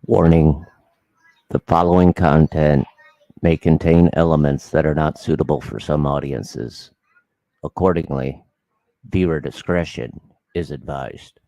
Warning: the following content may contain elements that are not suitable for some audiences. Accordingly, viewer discretion is advised.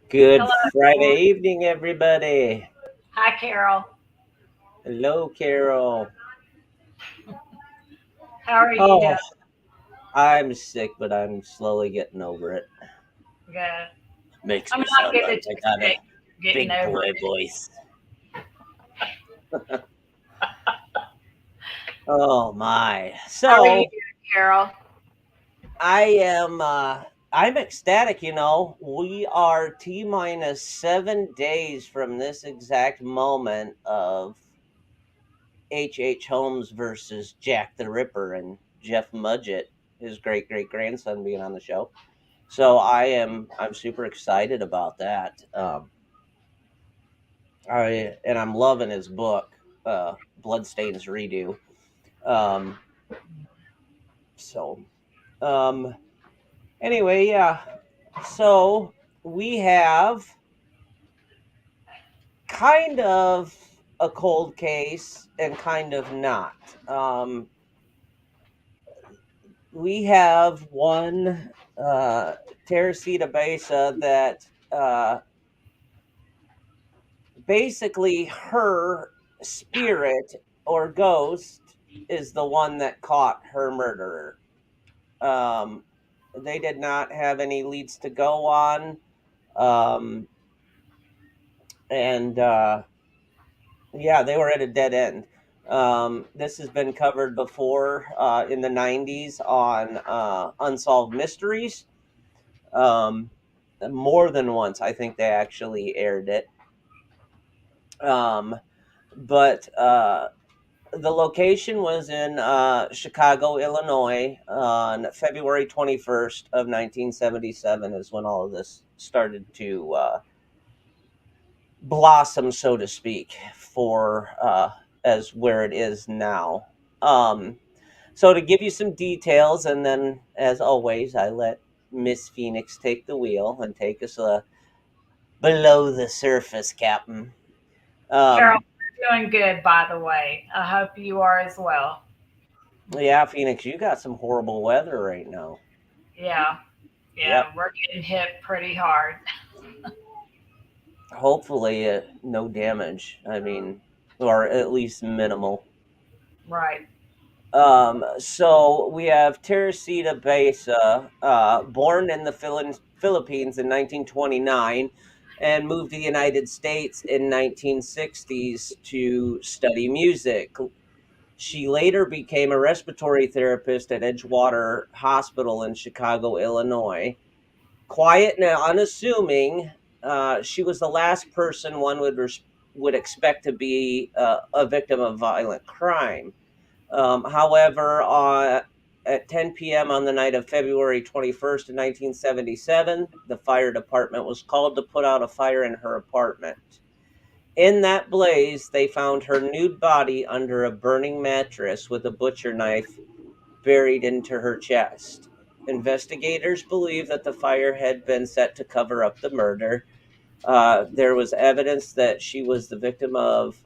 Good Hello, Friday everyone. evening, everybody. Hi, Carol. Hello, Carol. How are you doing? Oh, I'm sick, but I'm slowly getting over it. Good. Makes I'm me not sound good like at I you got a sick, getting big over boy it. voice. Oh my. How are you So doing, Carol? I am I'm ecstatic, We are T minus 7 days from this exact moment of H. Holmes versus Jack the Ripper and Jeff Mudgett, his great grandson, being on the show. So I'm super excited about that. I'm loving his book, Bloodstains Redo. Um, so um, anyway, yeah. So we have kind of a cold case and kind of not. Um, we have one Teresita Besa that basically her spirit or ghost is the one that caught her murderer. Um, they did not have any leads to go on. Um, and Yeah, they were at a dead end. This has been covered before in the 90s on Unsolved Mysteries. Um, More than once, I think they actually aired it. Um, but The location was in Chicago, Illinois on February 21st of 1977 is when all of this started to blossom, so to speak, for as where it is now. Um, so to give you some details, and then as always, I let Miss Phoenix take the wheel and take us below the surface, Captain. Carol, Um, you're doing good, by the way. I hope you are as well. yeah, Phoenix, you got some horrible weather right now. Yeah, Yep. yeah, we're getting hit pretty hard. Hopefully, no damage. I mean, or at least minimal. Right. So we have Teresita Besa, born in the Philippines in 1929 and moved to the United States in 1960s to study music. She later became a respiratory therapist at Edgewater Hospital in Chicago, Illinois. Quiet and unassuming, she was the last person one would expect to be a victim of violent crime. However, at 10 p.m. on the night of February 21st, 1977, the fire department was called to put out a fire in her apartment. In that blaze, they found her nude body under a burning mattress with a butcher knife buried into her chest. Investigators believe that the fire had been set to cover up the murder. There was evidence that she was the victim of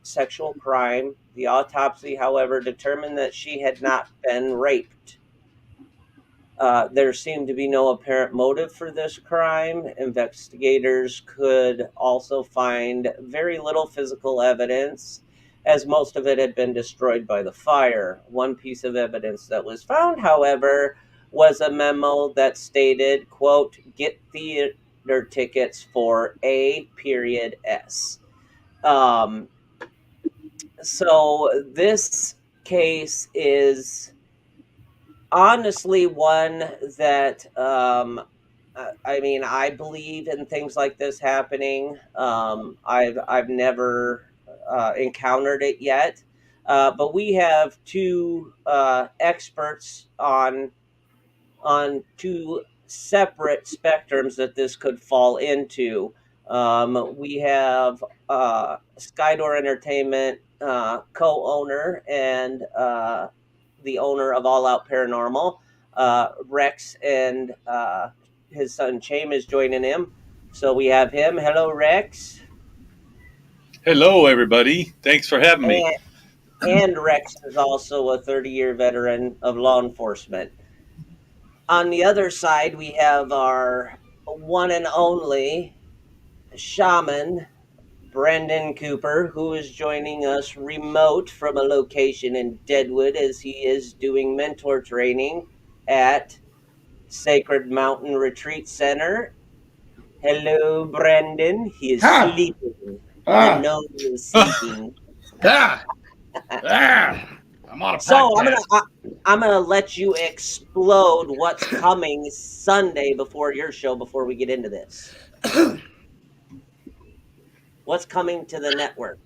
sexual crime. The autopsy, however, determined that she had not been raped. There seemed to be no apparent motive for this crime. Investigators could also find very little physical evidence, as most of it had been destroyed by the fire. One piece of evidence that was found, however, was a memo that stated, quote, "Get theater tickets for A period S." Um, so this case is honestly one that I mean, I believe in things like this happening. I've never encountered it yet, but we have two experts on two separate spectrums that this could fall into. We have Skydor Entertainment co-owner and the owner of All Out Paranormal, Rex, and his son Chame is joining him. So we have him. Hello, Rex. Hello, everybody. Thanks for having me. And, and Rex is also a 30-year veteran of law enforcement. On the other side, we have our one and only shaman, Brendan Cooper, who is joining us remote from a location in Deadwood as he is doing mentor training at Sacred Mountain Retreat Center. Hello, Brendan. He is Ha! sleeping. The Ah! gnome is sleeping. Ah! Ah! I'm on a So I'm gonna podcast. I, I'm gonna let you explode what's coming Sunday before your show. Before we get into this, what's coming to the network?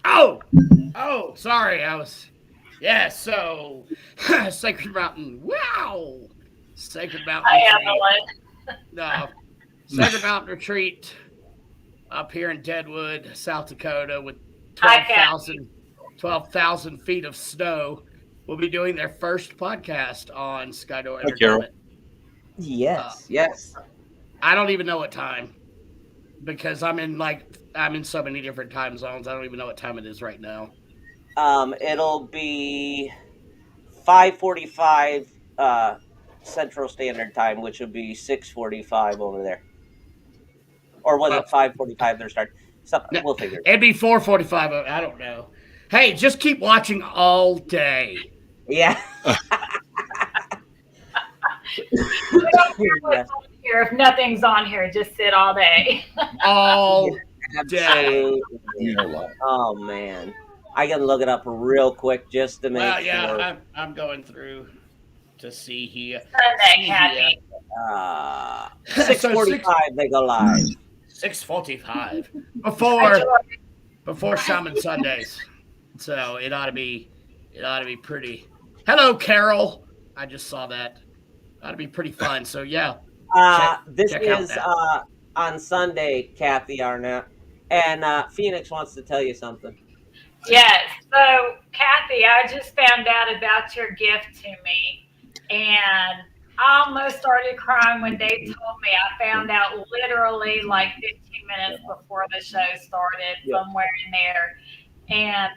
Oh! Oh, sorry. I was. Yeah, so. Sacred Mountain. Wow! Sacred Mountain Hi, Retreat. Evelyn. No. Sacred Mountain Retreat up here in Deadwood, South Dakota, with Hi, Kat. 12,000 feet of snow. Will be doing their first podcast on Skydor Hi, Carol. Entertainment. Uh, Yes, yes. I don't even know what time because I'm in so many different time zones. I don't even know what time it is right now. It'll be 5:45 Central Standard Time, which would be 6:45 over there. Or was Well, it 5:45 their start? So no, we'll figure it out. it'd be 4:45. I don't know. Hey, just keep watching all day. Yeah. We don't care Yes. what's on here. If nothing's on here, just sit all day. All day. Absolutely. Oh man. I can look it up real quick just to make Well, yeah, sure. I'm going through to see here. Sunday, See here. Kathy. Six So forty-five they go live. 6:45 Hi, George. before Shaman Sundays. So it ought to be pretty. Hello, Carol. I just saw that. Ought to be pretty fun. So yeah, This check out is that. on Sunday, Kathy Arnett. And Phoenix wants to tell you something. Yes. So, Kathy, I just found out about your gift to me, and I almost started crying when they told me. I found out literally like 15 minutes before the show started, Yeah. somewhere in there, and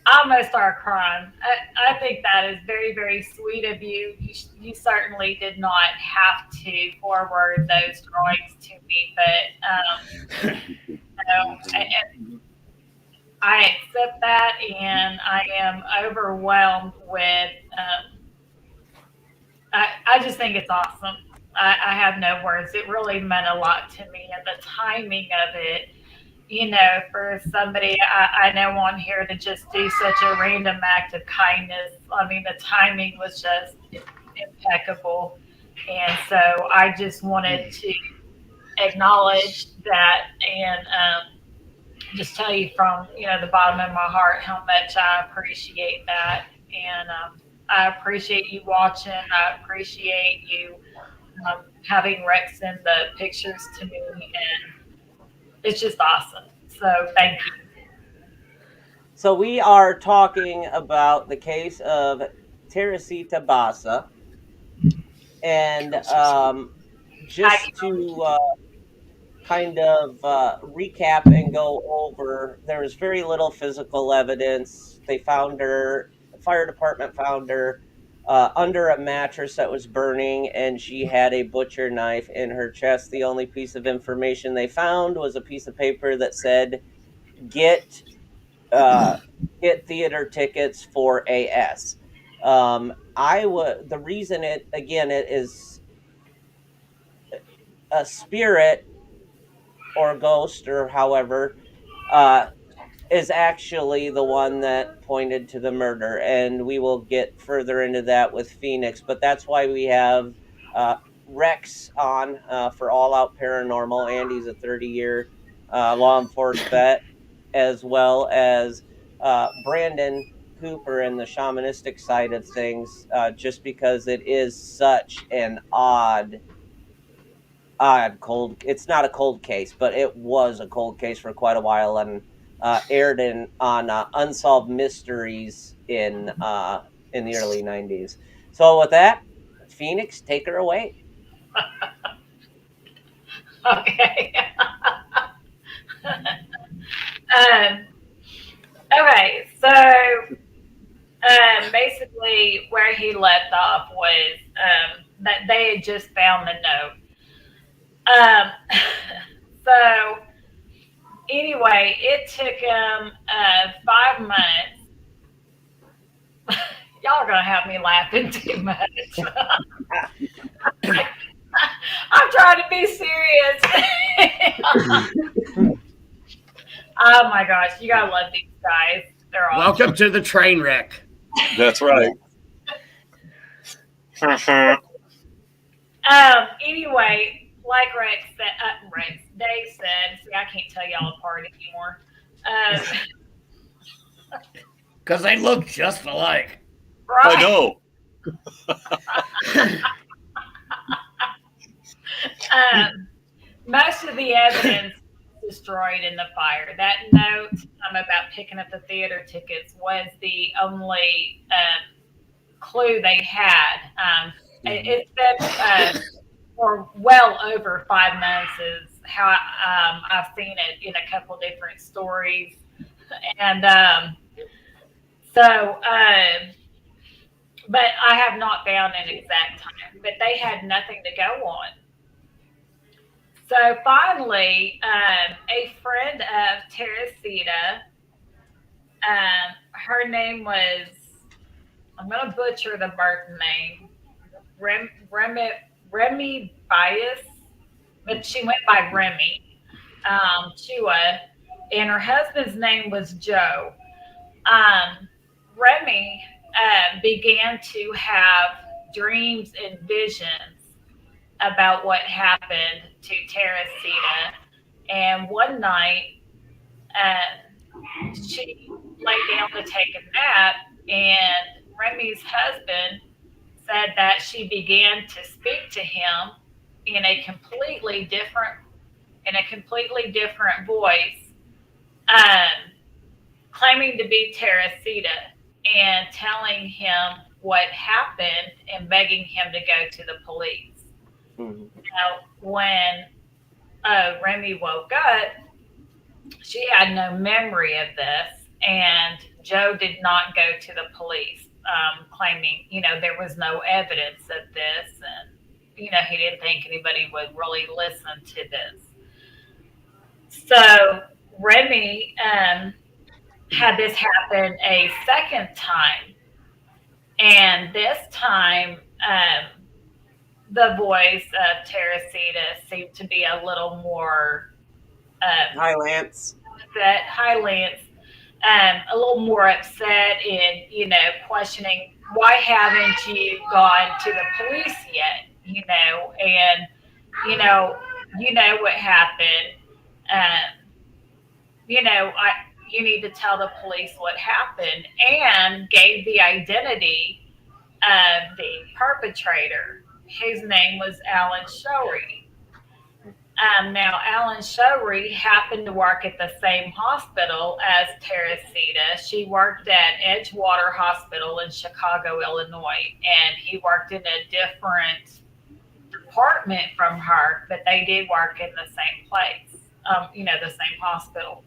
I almost started crying. I think that is very, very sweet of you. You certainly did not have to forward those drawings to me, but I accept that, and I am overwhelmed with. I just think it's awesome. I have no words. It really meant a lot to me, and the timing of it. For somebody I know on here to just do such a random act of kindness. I mean, the timing was just impeccable, and so I just wanted to acknowledge that and just tell you from the bottom of my heart how much I appreciate that, and I appreciate you watching. I appreciate you having Rex send the pictures to me, and it's just awesome. So thank you. So we are talking about the case of Teresita Basa, and Hi, just to kind of recap and go over, there was very little physical evidence. They found her, the fire department found her under a mattress that was burning, and she had a butcher knife in her chest. The only piece of information they found was a piece of paper that said, "Get uh, get theater tickets for AS." The reason it is a spirit or ghost or however, uh, is actually the one that pointed to the murder, and we will get further into that with Phoenix. But that's why we have uh, Rex on for All Out Paranormal. Andy's a 30-year law enforcement vet, as well as Brandon Cooper in the shamanistic side of things, just because it is such an odd cold. It's not a cold case, but it was a cold case for quite a while, and aired in on Unsolved Mysteries in the early '90s. So with that, Phoenix, take her away. Okay. um, okay, so basically where he left off was that they had just found the note. Um, so anyway, it took him 5 months. Y'all are gonna have me laughing too much. I'm trying to be serious. Oh my gosh, you gotta love these guys. They're awesome. Welcome to the train wreck. That's right. Anyway, like Dave said, see, I can't tell y'all apart anymore. Because they look just alike. Right. I know. Most of the evidence was destroyed in the fire. That note about picking up the theater tickets was the only clue they had. It's been for well over 5 months is how I've seen it in a couple different stories. And but I have not found an exact time, but they had nothing to go on. So finally, a friend of Teresita, her name was, I'm going to butcher the birth name, Remy Bias, but she went by Remy Chua, and her husband's name was Joe. Remy began to have dreams and visions about what happened to Teresita. And one night, she lay down to take a nap, and Remy's husband said that she began to speak to him in a completely different voice, um, claiming to be Teresita and telling him what happened and begging him to go to the police. Mm-hmm. Now, when Remy woke up, she had no memory of this, and Joe did not go to the police, claiming, there was no evidence of this, and, he didn't think anybody would really listen to this. So Remy had this happen a second time, and this time the voice of Teresita seemed to be a little more Hi, Lance. upset. Hi, Lance. A little more upset and, questioning, why haven't you gone to the police yet? And, what happened. Um, you need to tell the police what happened, and gave the identity of the perpetrator. His name was Alan Showery. Now, Alan Showery happened to work at the same hospital as Teresita. She worked at Edgewater Hospital in Chicago, Illinois, and he worked in a different department from her, but they did work in the same place, the same hospital.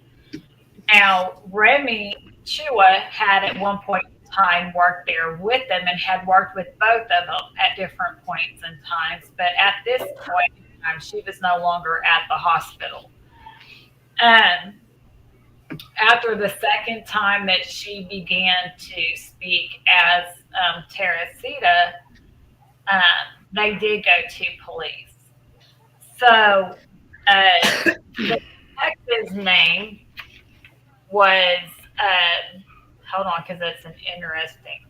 Now, Remy Chua had at one point in time worked there with them and had worked with both of them at different points in times. But at this point in time, she was no longer at the hospital. Um, After the second time that she began to speak as Teresita, they did go to police. So the detective's name was, hold on, because it's an interesting,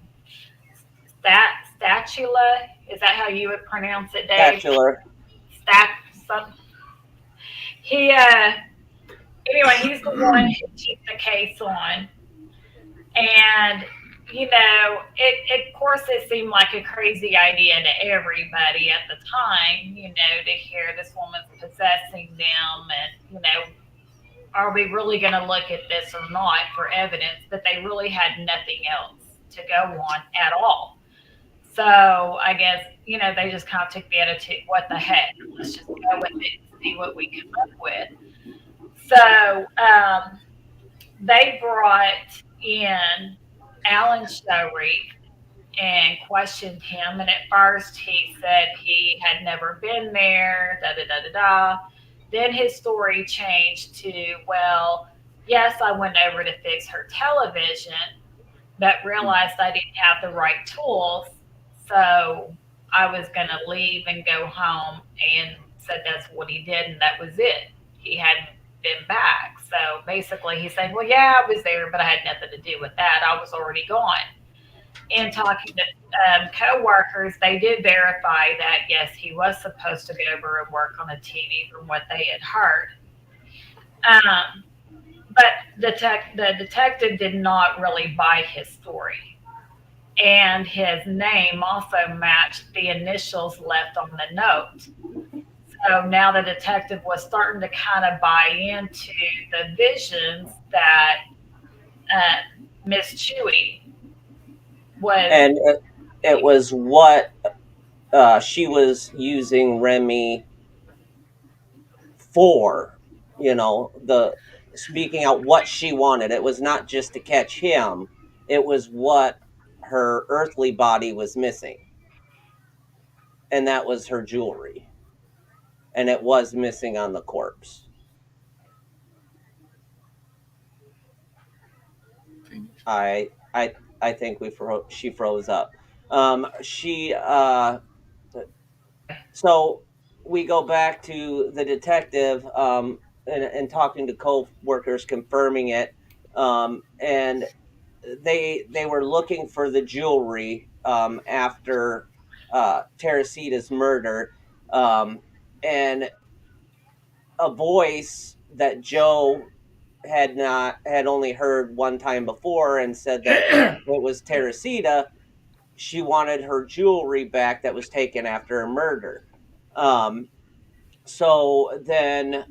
Statula. Is that how you would pronounce it, Dave? Spatula. Stat, some, he, anyway, he's the one who took the case on. And, of course, it seemed like a crazy idea to everybody at the time, to hear this woman's possessing them and, are we really going to look at this or not for evidence? But they really had nothing else to go on at all. So I guess, they just kind of took the attitude, what the heck? Let's just go with it and see what we come up with. So they brought in Alan Showery and questioned him. And at first he said he had never been there, da da da da da. Then his story changed to, well, yes, I went over to fix her television, but realized I didn't have the right tools. So I was going to leave and go home, and said that's what he did, and that was it. He hadn't been back. So basically, he said, well, yeah, I was there, but I had nothing to do with that. I was already gone. In talking to co-workers, they did verify that, yes, he was supposed to go over and work on the TV from what they had heard. But the detective did not really buy his story. And his name also matched the initials left on the note. So now the detective was starting to kind of buy into the visions that Miss Chewy was. And it was what she was using Remy for, the speaking out what she wanted. It was not just to catch him, it was what her earthly body was missing. And that was her jewelry. And it was missing on the corpse. I think she froze up. She So we go back to the detective, and talking to co-workers, confirming it, and they were looking for the jewelry after Teresita's murder, and a voice that Joe had only heard one time before, and said that it was Teresita. She wanted her jewelry back that was taken after her murder. Um, so then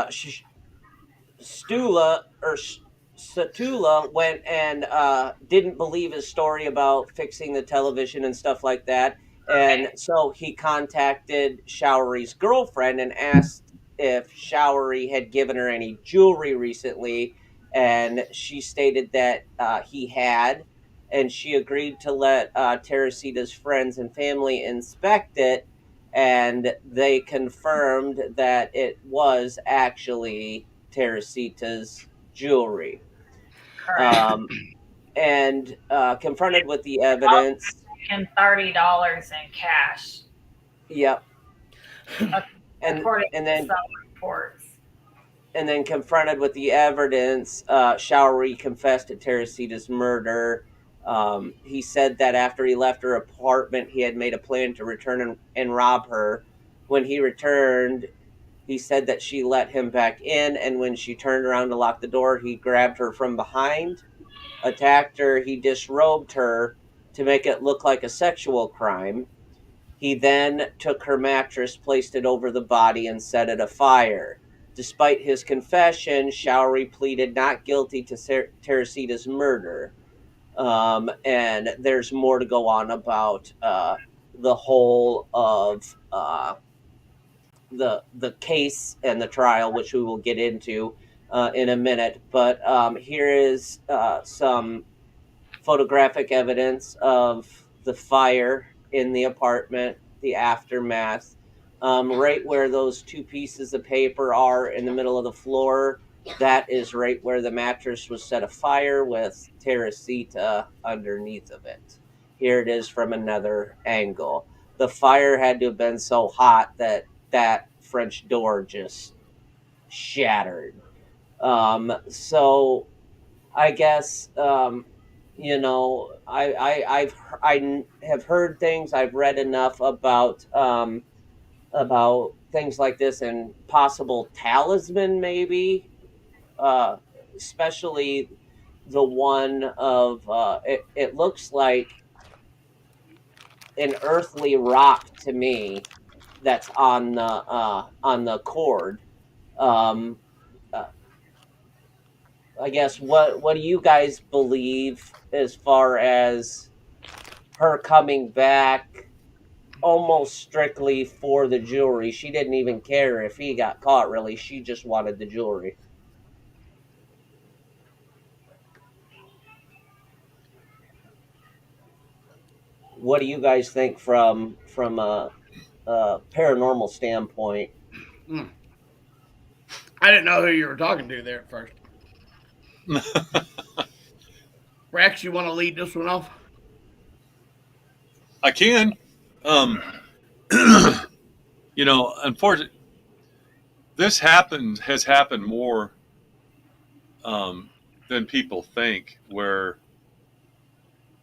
she, Stula or Satula went and didn't believe his story about fixing the television and stuff like that. And so he contacted Showery's girlfriend and asked if Showery had given her any jewelry recently. And she stated that he had. And she agreed to let Teresita's friends and family inspect it. And they confirmed that it was actually Teresita's jewelry. Correct. And confronted with the evidence. And $30 in cash, Yep. and according and to then some reports. and then confronted with the evidence, Showery confessed to Teresita's murder. He said that after he left her apartment, he had made a plan to return and rob her. When he returned, he said that she let him back in, and when she turned around to lock the door, he grabbed her from behind, attacked her. He disrobed her to make it look like a sexual crime. He then took her mattress, placed it over the body, and set it afire. Despite his confession, Showery pleaded not guilty to Teresita's murder. And there's more to go on about the whole of the case and the trial, which we will get into. in a minute. But here is some photographic evidence of the fire in the apartment, the aftermath. Right where those two pieces of paper are in the middle of the floor, that is right where the mattress was set afire with Teresita underneath of it. Here it is from another angle. The fire had to have been so hot that that French door just shattered. So I guess I have heard things. I've read enough about things like this and possible talisman, maybe, uh, especially the one of it looks like an earthly rock to me that's on the cord. Um, uh, I guess what do you guys believe as far as her coming back almost strictly for the jewelry? She didn't even care if he got caught, really. She just wanted the jewelry. What do you guys think from a paranormal standpoint? Mm. I didn't know who you were talking to there at first. Rex, you want to lead this one off? I can. Um, Unfortunately, this has happened more um, than people think, where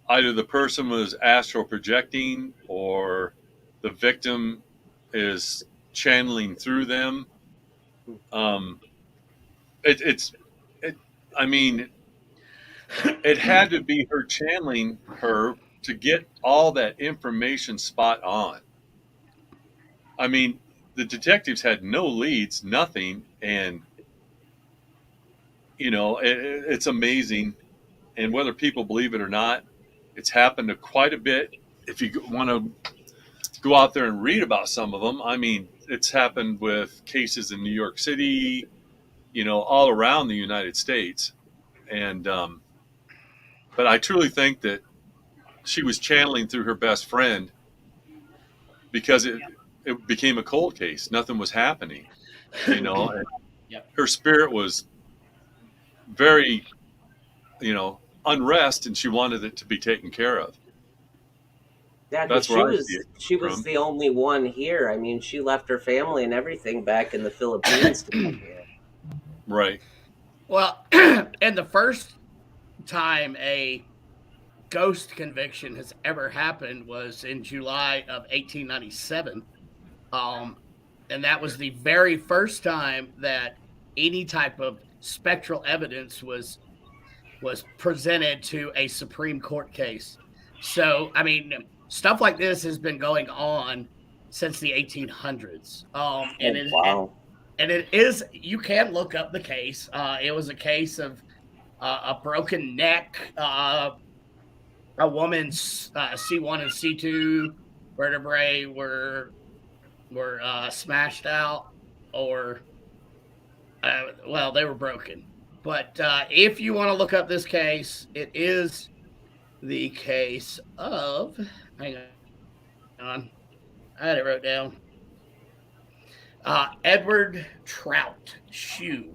either the person was astral projecting or the victim is channeling through them. Um, it, it's, it, I mean, it had to be her channeling her to get all that information spot on. I mean, the detectives had no leads, nothing, and it's amazing. And whether people believe it or not, it's happened to quite a bit. If you want to go out there and read about some of them, I mean, it's happened with cases in New York City, all around the United States. And but I truly think that she was channeling through her best friend, because it became a cold case. Nothing was happening, and Yep. her spirit was very, unrest, and she wanted it to be taken care of. Yeah, because That's where I see it she was from. the only one here. I mean, she left her family and everything back in the Philippines to come here. Right. Well, and the first time a ghost conviction has ever happened was in July of 1897. Um, and that was the very first time that any type of spectral evidence was presented to a Supreme Court case. So, I mean, stuff like this has been going on since the 1800s. Oh, wow. And it is, you can look up the case. It was a case of a broken neck, a woman's C1 and C2 vertebrae were smashed out, or well, they were broken. But if you want to look up this case, it is the case of, hang on, I had it wrote down. Edward Trout Shue.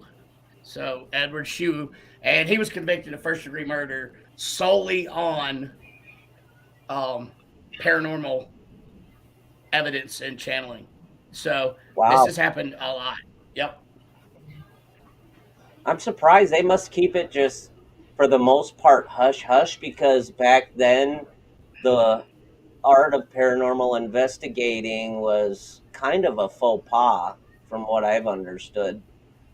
So Edward Shue, and he was convicted of first degree murder solely on paranormal evidence and channeling. So this Wow. has happened a lot. Yep. I'm surprised they must keep it just for the most part hush hush, because back then the art of paranormal investigating was kind of a faux pas from what I've understood,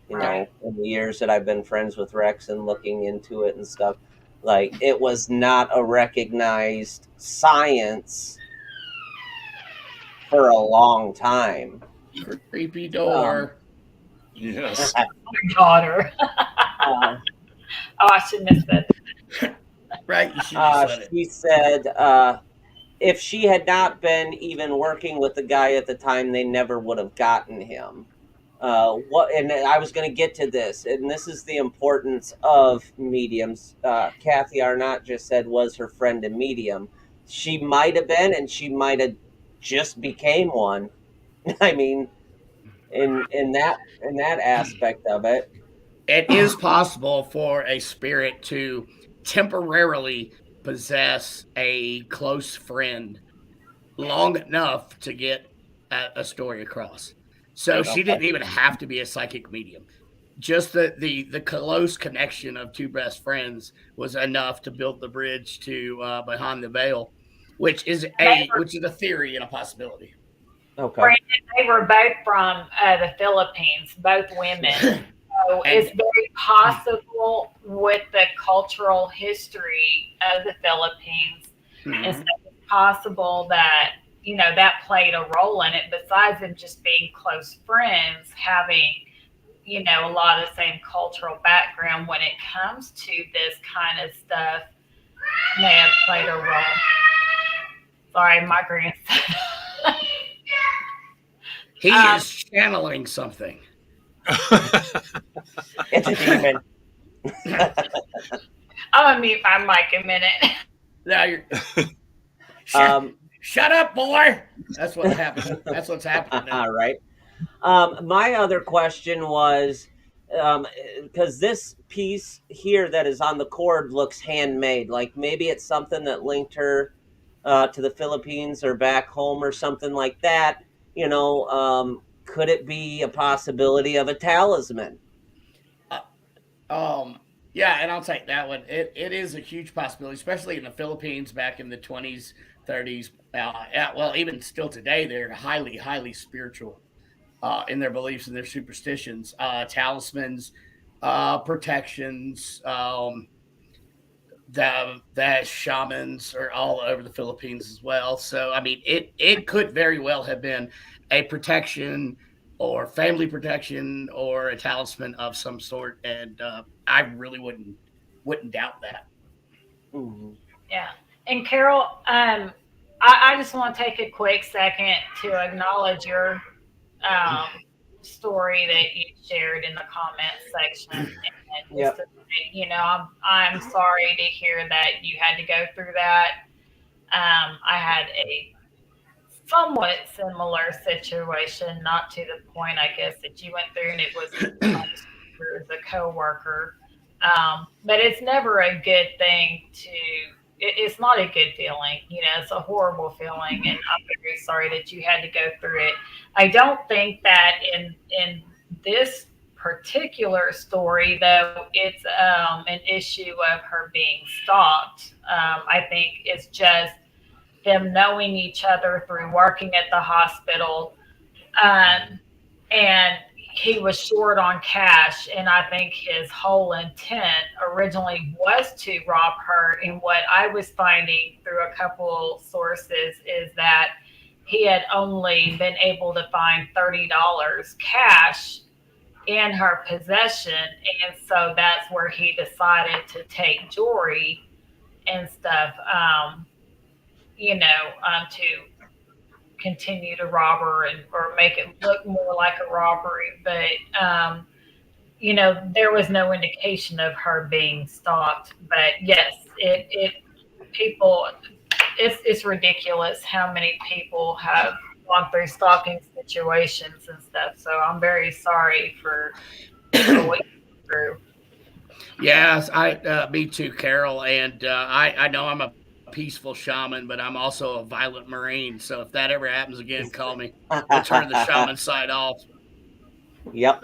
Right. in the years that I've been friends with Rex and looking into it and stuff. Like, it was not a recognized science for a long time. Creepy Um, door. Yes. My daughter. uh, Oh, I shouldn't have said that. Right. You should just let it. she said if she had not been even working with the guy at the time, they never would have gotten him. What, and I was going to get to this, and this is the importance of mediums. Kathy Arnott just said was her friend a medium. She might have been, and she might have just became one. I mean, in that aspect of it. It is possible for a spirit to temporarily possess a close friend long enough to get a story across. So she Okay. didn't even have to be a psychic medium. Just the close connection of two best friends was enough to build the bridge to behind the veil, They were, which is a theory and a possibility. Okay. Brandon, they were both from the Philippines, both women. So it's And very possible with the cultural history of the Philippines, and so mhm. it's possible that that played a role in it. Besides them just being close friends, having a lot of the same cultural background when it comes to this kind of stuff may have played a role. Sorry, my grandson. He um, is channeling something. It's a demon. I'm gonna mute my mic a minute. Now you're shut, Um, shut up, boy. That's what happened. That's what's happening now. right. My other question was, because this piece here that is on the cord looks handmade. Like maybe it's something that linked her to the Philippines or back home or something like that. Could it be a possibility of a talisman? Uh, Um, yeah, and I'll take that one. It is a huge possibility, especially in the Philippines back in the 20s, 30s. Yeah, well, even still today, they're highly, highly spiritual in their beliefs and their superstitions, talismans, protections. The shamans are all over the Philippines as well. So I mean, it could very well have been a protection or family protection or a talisman of some sort, and I really wouldn't doubt that. Mhm. Yeah. And Carol, I just want to take a quick second to acknowledge your um, story that you shared in the comments section, and just Yep. to say, I'm sorry to hear that you had to go through that. I had a somewhat similar situation, not to the point, I guess, that you went through, and it was as a coworker. But it's never a good thing to. It's not a good feeling, It's a horrible feeling, and I'm very sorry that you had to go through it. I don't think that in this particular story, though, it's an issue of her being stalked. I think it's just them knowing each other through working at the hospital. Um, and he was short on cash. And I think his whole intent originally was to rob her. And what I was finding through a couple sources is that he had only been able to find $30 cash in her possession. And so that's where he decided to take jewelry and stuff. To continue to rob her and or make it look more like a robbery. But there was no indication of her being stalked. But yes, it people it's ridiculous how many people have gone through stalking situations and stuff. So I'm very sorry for what you went through. Yes, I me too, Carol, and I know I'm a peaceful shaman, but I'm also a violent marine. So if that ever happens again, call me. We'll turn the shaman side off. Yep.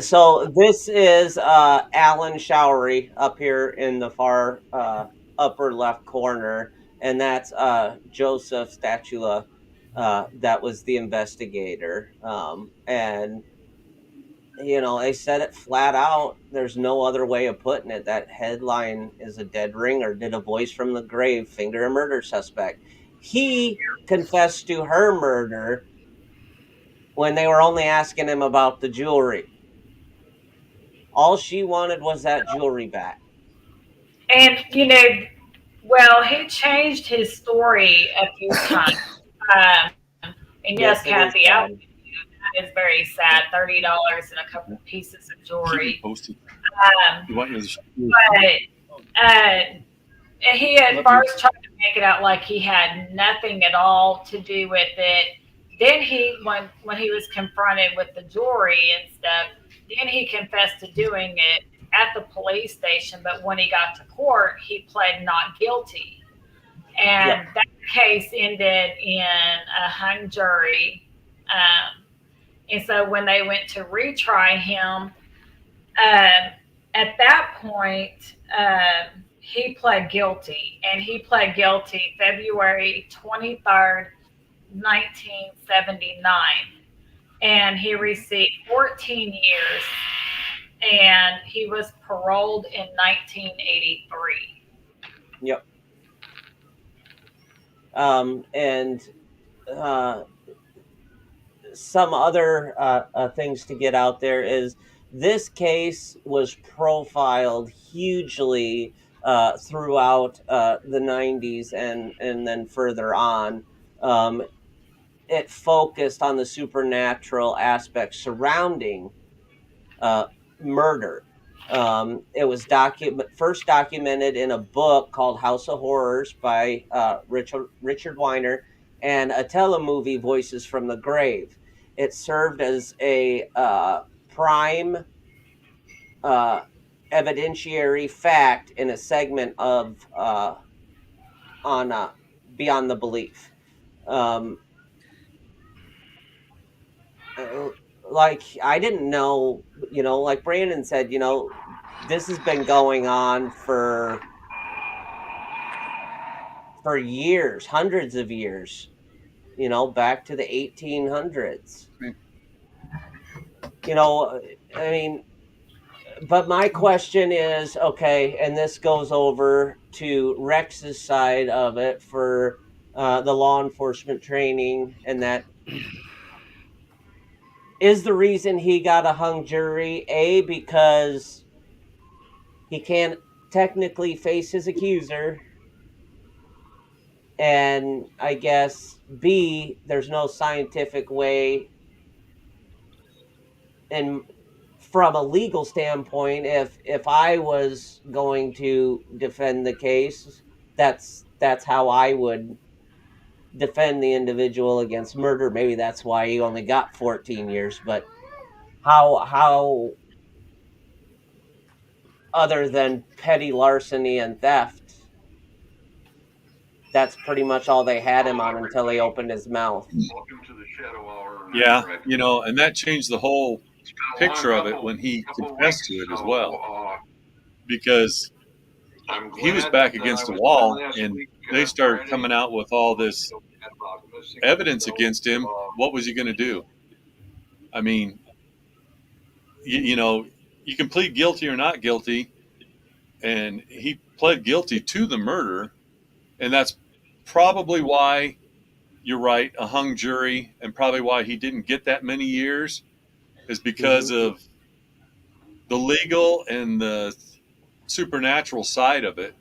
So this is Alan Showery up here in the far upper left corner, and that's Joseph Statula. That was the investigator, and they said it flat out. There's no other way of putting it. That headline is a dead ringer. Did a voice from the grave finger a murder suspect? He confessed to her murder when they were only asking him about the jewelry. All she wanted was that jewelry back. And well, he changed his story a few times. And yes, Yes, it Kathy, is I done. is very sad. $30 and a couple pieces of Keep me jewelry. posted. Um, You want me to? but he at Love you. first tried to make it out like he had nothing at all to do with it. Then when he was confronted with the jewelry and stuff, then he confessed to doing it at the police station. But when he got to court, he pled not guilty, Yep. and that case ended in a hung jury. Um, and so when they went to retry him, at that point, he pled guilty, and he pled guilty February 23rd, 1979. And he received 14 years, and he was paroled in 1983. Yep. And some other things to get out there is this case was profiled hugely throughout the 90s and then further on. Um, it focused on the supernatural aspects surrounding uh, murder. It was first documented in a book called House of Horrors by Richard Weiner and a telemovie, Voices from the Grave. It served as a prime uh, evidentiary fact in a segment of on Beyond the Belief. Um, uh, like I didn't know, like Brandon said, this has been going on for years, hundreds of years, back to the 1800s. I mean, but my question is, okay, and this goes over to Rex's side of it for the law enforcement training, and that is the reason he got a hung jury, A, because he can't technically face his accuser, and I guess B, there's no scientific way, and from a legal standpoint, if I was going to defend the case, that's how I would defend the individual against murder. Maybe that's why he only got 14 years, but how other than petty larceny and theft, that's pretty much all they had him on until he opened his mouth. Yeah, and that changed the whole picture of it when he confessed to it as well, because he was back against the wall, and they started coming out with all this evidence against him. What was he going to do? I mean, you can plead guilty or not guilty, and he pled guilty to the murder, and that's probably why you're right, a hung jury, and probably why he didn't get that many years is because of the legal and the supernatural side of it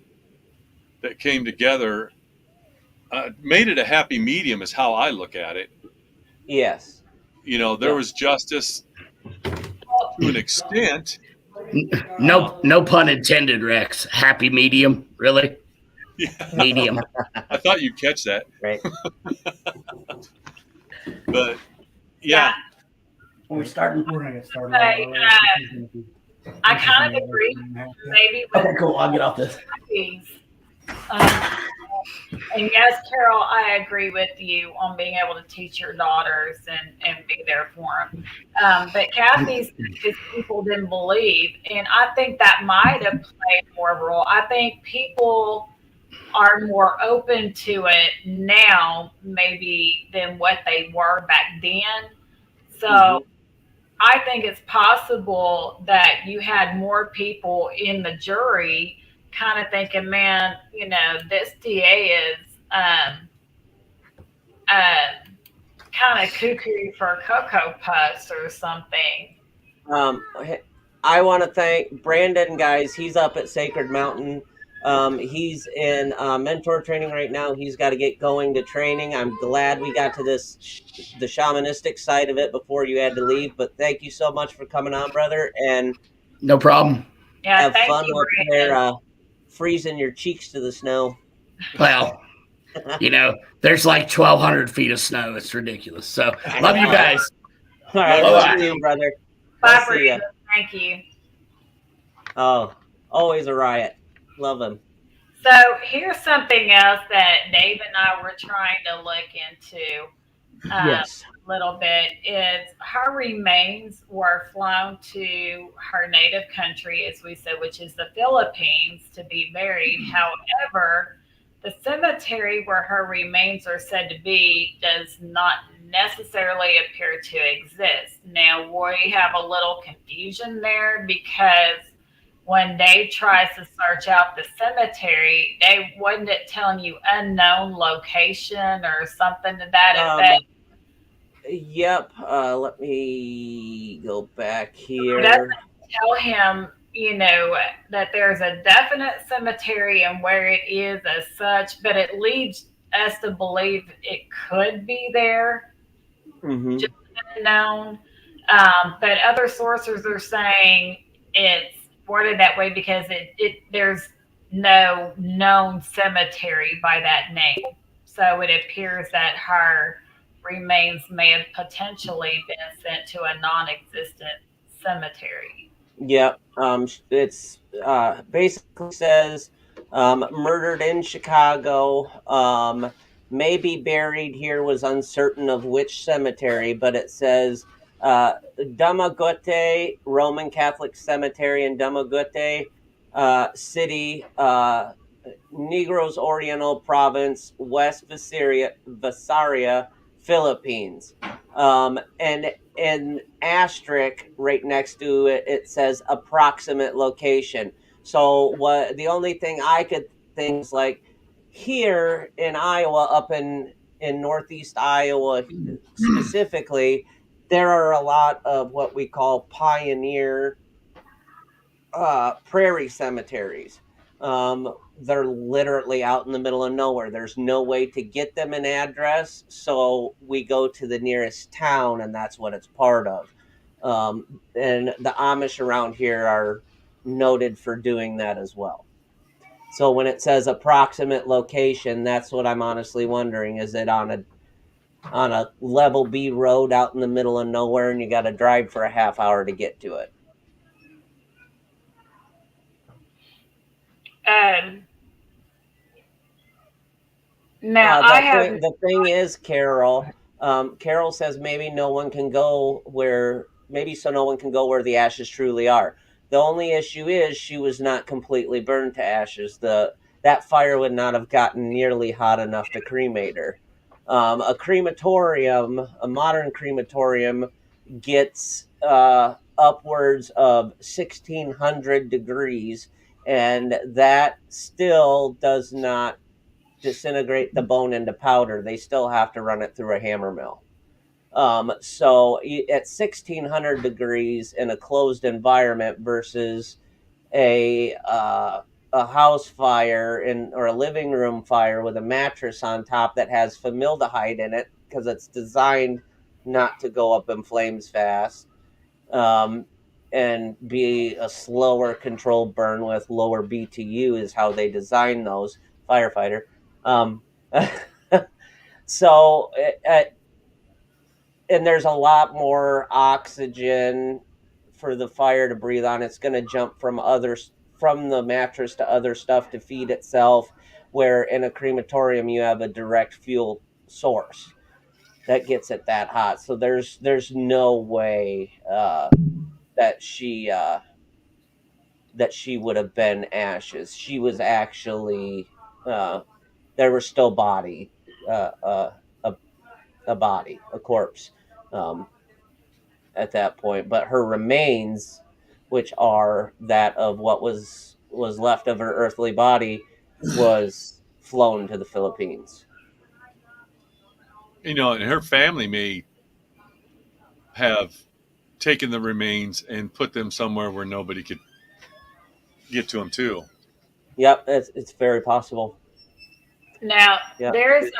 that came together. Made it a happy medium is how I look at it. Yes. There was justice to an extent. No pun intended, Rex. Happy medium, really? Yeah. Medium. I thought you'd catch that. Right. But yeah. We're starting. We're gonna get started. I kind of agree. Maybe with Okay, cool. I'll get off this. these. And yes, Carol, I agree with you on being able to teach your daughters and be there for them. But Kathy's because people didn't believe, and I think that might have played more of a role. I think people are more open to it now, maybe than what they were back then. So I think it's possible that you had more people in the jury kind of thinking, man, this DA is kind of cuckoo for Cocoa Puffs or something. I want to thank Brandon, guys. He's up at Sacred Mountain He's in mentor training right now. He's got to get going to training. I'm glad we got to the shamanistic side of it before you had to leave. But thank you so much for coming on, brother, and No problem. Yeah, have thank fun you, up there, Brandon. freezing your cheeks to the snow. Well, there's like 1,200 feet of snow. It's ridiculous. So I love you know. guys. All Love right, you love you Bye-bye. too, too. brother. We'll Bye, see you. Brandon. Thank you. Oh, always a riot. Love him. So here's something else that Dave and I were trying to look into Yes. a little bit is her remains were flown to her native country, as we said, which is the Philippines, to be buried. However, the cemetery where her remains are said to be does not necessarily appear to exist. Now, we have a little confusion there because when Dave tries to search out the cemetery, Dave, wasn't it telling you unknown location or something to that Um. effect? Yep. Let me go back It doesn't here. tell him, that there's a definite cemetery and where it is as such, but it leads us to believe it could be there, Mm-hmm. just unknown. But other sources are saying it's worded that way because it there's no known cemetery by that name. So it appears that her remains may have potentially been sent to a non-existent cemetery. Yep. It's basically says murdered in Chicago. Maybe buried here, was uncertain of which cemetery, but it says Dumaguete Roman Catholic Cemetery in Dumaguete City, Negros Oriental Province, West Visaria, Philippines. And asterisk right next to it, it says approximate location. So what the only thing I could think is like here in Iowa, up in northeast Iowa specifically, there are a lot of what we call pioneer prairie cemeteries. They're literally out in the middle of nowhere. There's no way to get them an address, so we go to the nearest town, and that's what it's part of. And the Amish around here are noted for doing that as well. So when it says approximate location, that's what I'm honestly wondering: is it on a level B road out in the middle of nowhere, and you got to drive for a half hour to get to it? Um, Now I have The thing is, Carol. Carol says maybe no one can go where maybe so no one can go where the ashes truly are. The only issue is she was not completely burned to ashes. The That fire would not have gotten nearly hot enough to cremate her. A crematorium, a modern crematorium, gets upwards of 1,600 degrees, and that still does not disintegrate the bone into powder. They still have to run it through a hammer mill. So at 1,600 degrees in a closed environment versus a house fire or a living room fire with a mattress on top that has formaldehyde in it because it's designed not to go up in flames fast, um, and be a slower controlled burn with lower BTU is how they design those firefighter. Um, so, and there's a lot more oxygen for the fire to breathe on. It's going to jump from the mattress to other stuff to feed itself. Where in a crematorium you have a direct fuel source that gets it that hot. So there's no way that she would have been ashes. She was actually there was still body, uh, uh, a body, a corpse, um, at that point. But her remains, which are that of what was left of her earthly body, was flown to the Philippines. And her family may have taken the remains and put them somewhere where nobody could get to them too. Yep, it's very possible. Now, Yeah. there's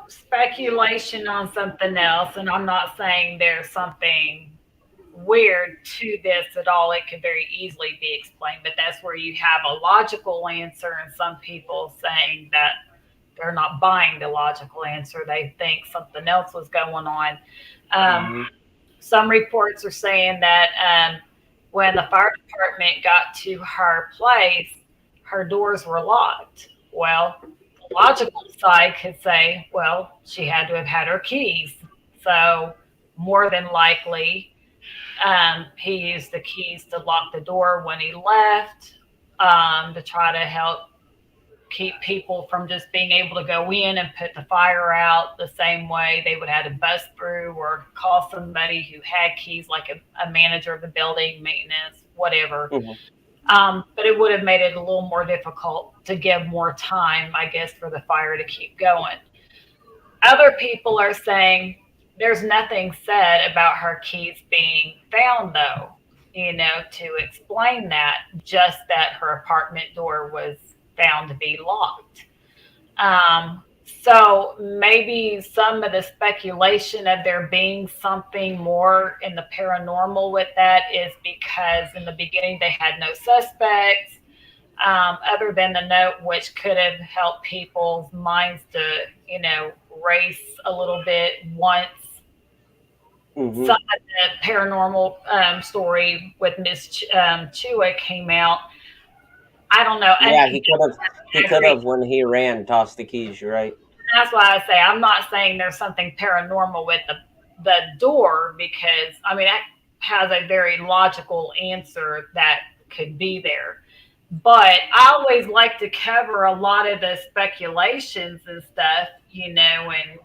speculation on something else, and I'm not saying there's something weird to this at all. It could very easily be explained, but that's where you have a logical answer, and some people saying that they're not buying the logical answer. They think something else was going on. Um, Hmm. some reports are saying that when the fire department got to her place, her doors were locked. Well, the logical side could say, well, she had to have had her keys. So, more than likely, he used the keys to lock the door when he left to try to help keep people from just being able to go in and put the fire out the same way they would have to bust through or call somebody who had keys, like a manager of the building, maintenance, whatever. Hmm. But it would have made it a little more difficult to give more time, I guess, for the fire to keep going. Other people are saying there's nothing said about her keys being found, though, to explain that, just that her apartment door was found to be locked. So maybe some of the speculation of there being something more in the paranormal with that is because in the beginning they had no suspects, other than the note, which could have helped people's minds to, race a little bit once Hmm. some of the paranormal story with Miss Chua came out. I don't know, and Yeah, he I could agree. have when he ran tossed the keys. You're right. That's why I say I'm not saying there's something paranormal with the door, because I mean that has a very logical answer that could be there. But I always like to cover a lot of the speculations and stuff, and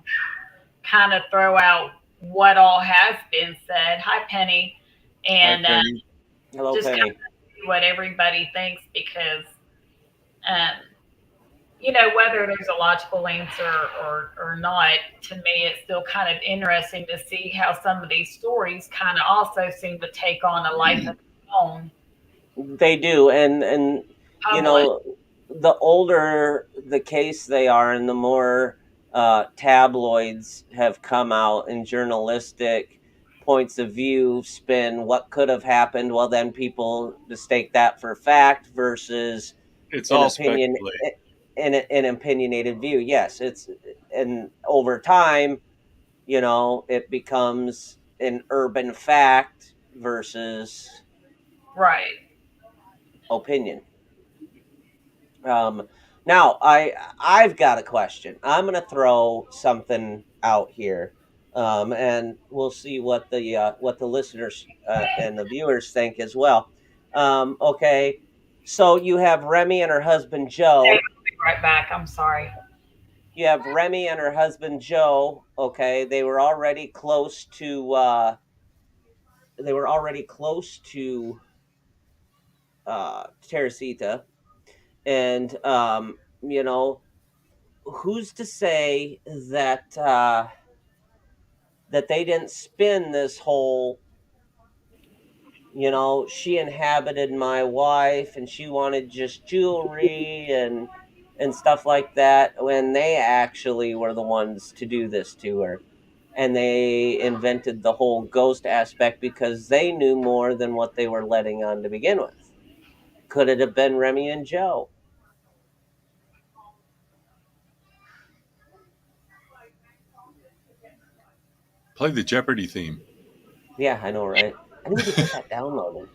kind of throw out what all has been said. Hi, Penny, Hi, and Penny. Hello, just kind Penny. of see what everybody thinks, because um, whether there's a logical answer or not, to me, it's still kind of interesting to see how some of these stories kind of also seem to take on a life of their own They do, and you public. know, the older the case they are, and the more tabloids have come out and journalistic points of view spin what could have happened. Well, then people mistake that for fact versus It's an all opinion, speculate. an opinionated view. Yes, it's and over time, it becomes an urban fact versus Right. opinion. Um, now I've got a question. I'm gonna throw something out here, and we'll see what the listeners and the viewers think as well. Okay, so you have Remy and her husband Hey, Joe. I'll be right back. I'm sorry. You have Remy and her husband Joe. Okay, they were already close to. They were already close to Teresita, and who's to say that they didn't spin this whole, she inhabited my wife and she wanted just jewelry and stuff like that, when they actually were the ones to do this to her, and they invented the whole ghost aspect because they knew more than what they were letting on to begin with. Could it have been Remy and Joe? Play the Jeopardy theme. Yeah, I know, right? I need to get that downloaded.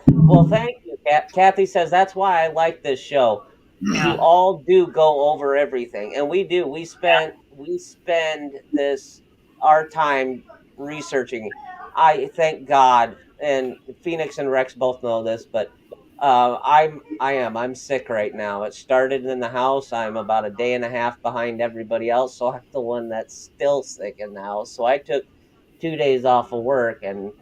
Well, thank you. Kathy says that's why I like this show. You Yeah. all do go over everything, and we do. We spend this our time researching. I thank God, and Phoenix and Rex both know this, but I'm sick right now. It started in the house. I'm about a day and a half behind everybody else, so I'm the one that's still sick in the house. So I took 2 days off of work, and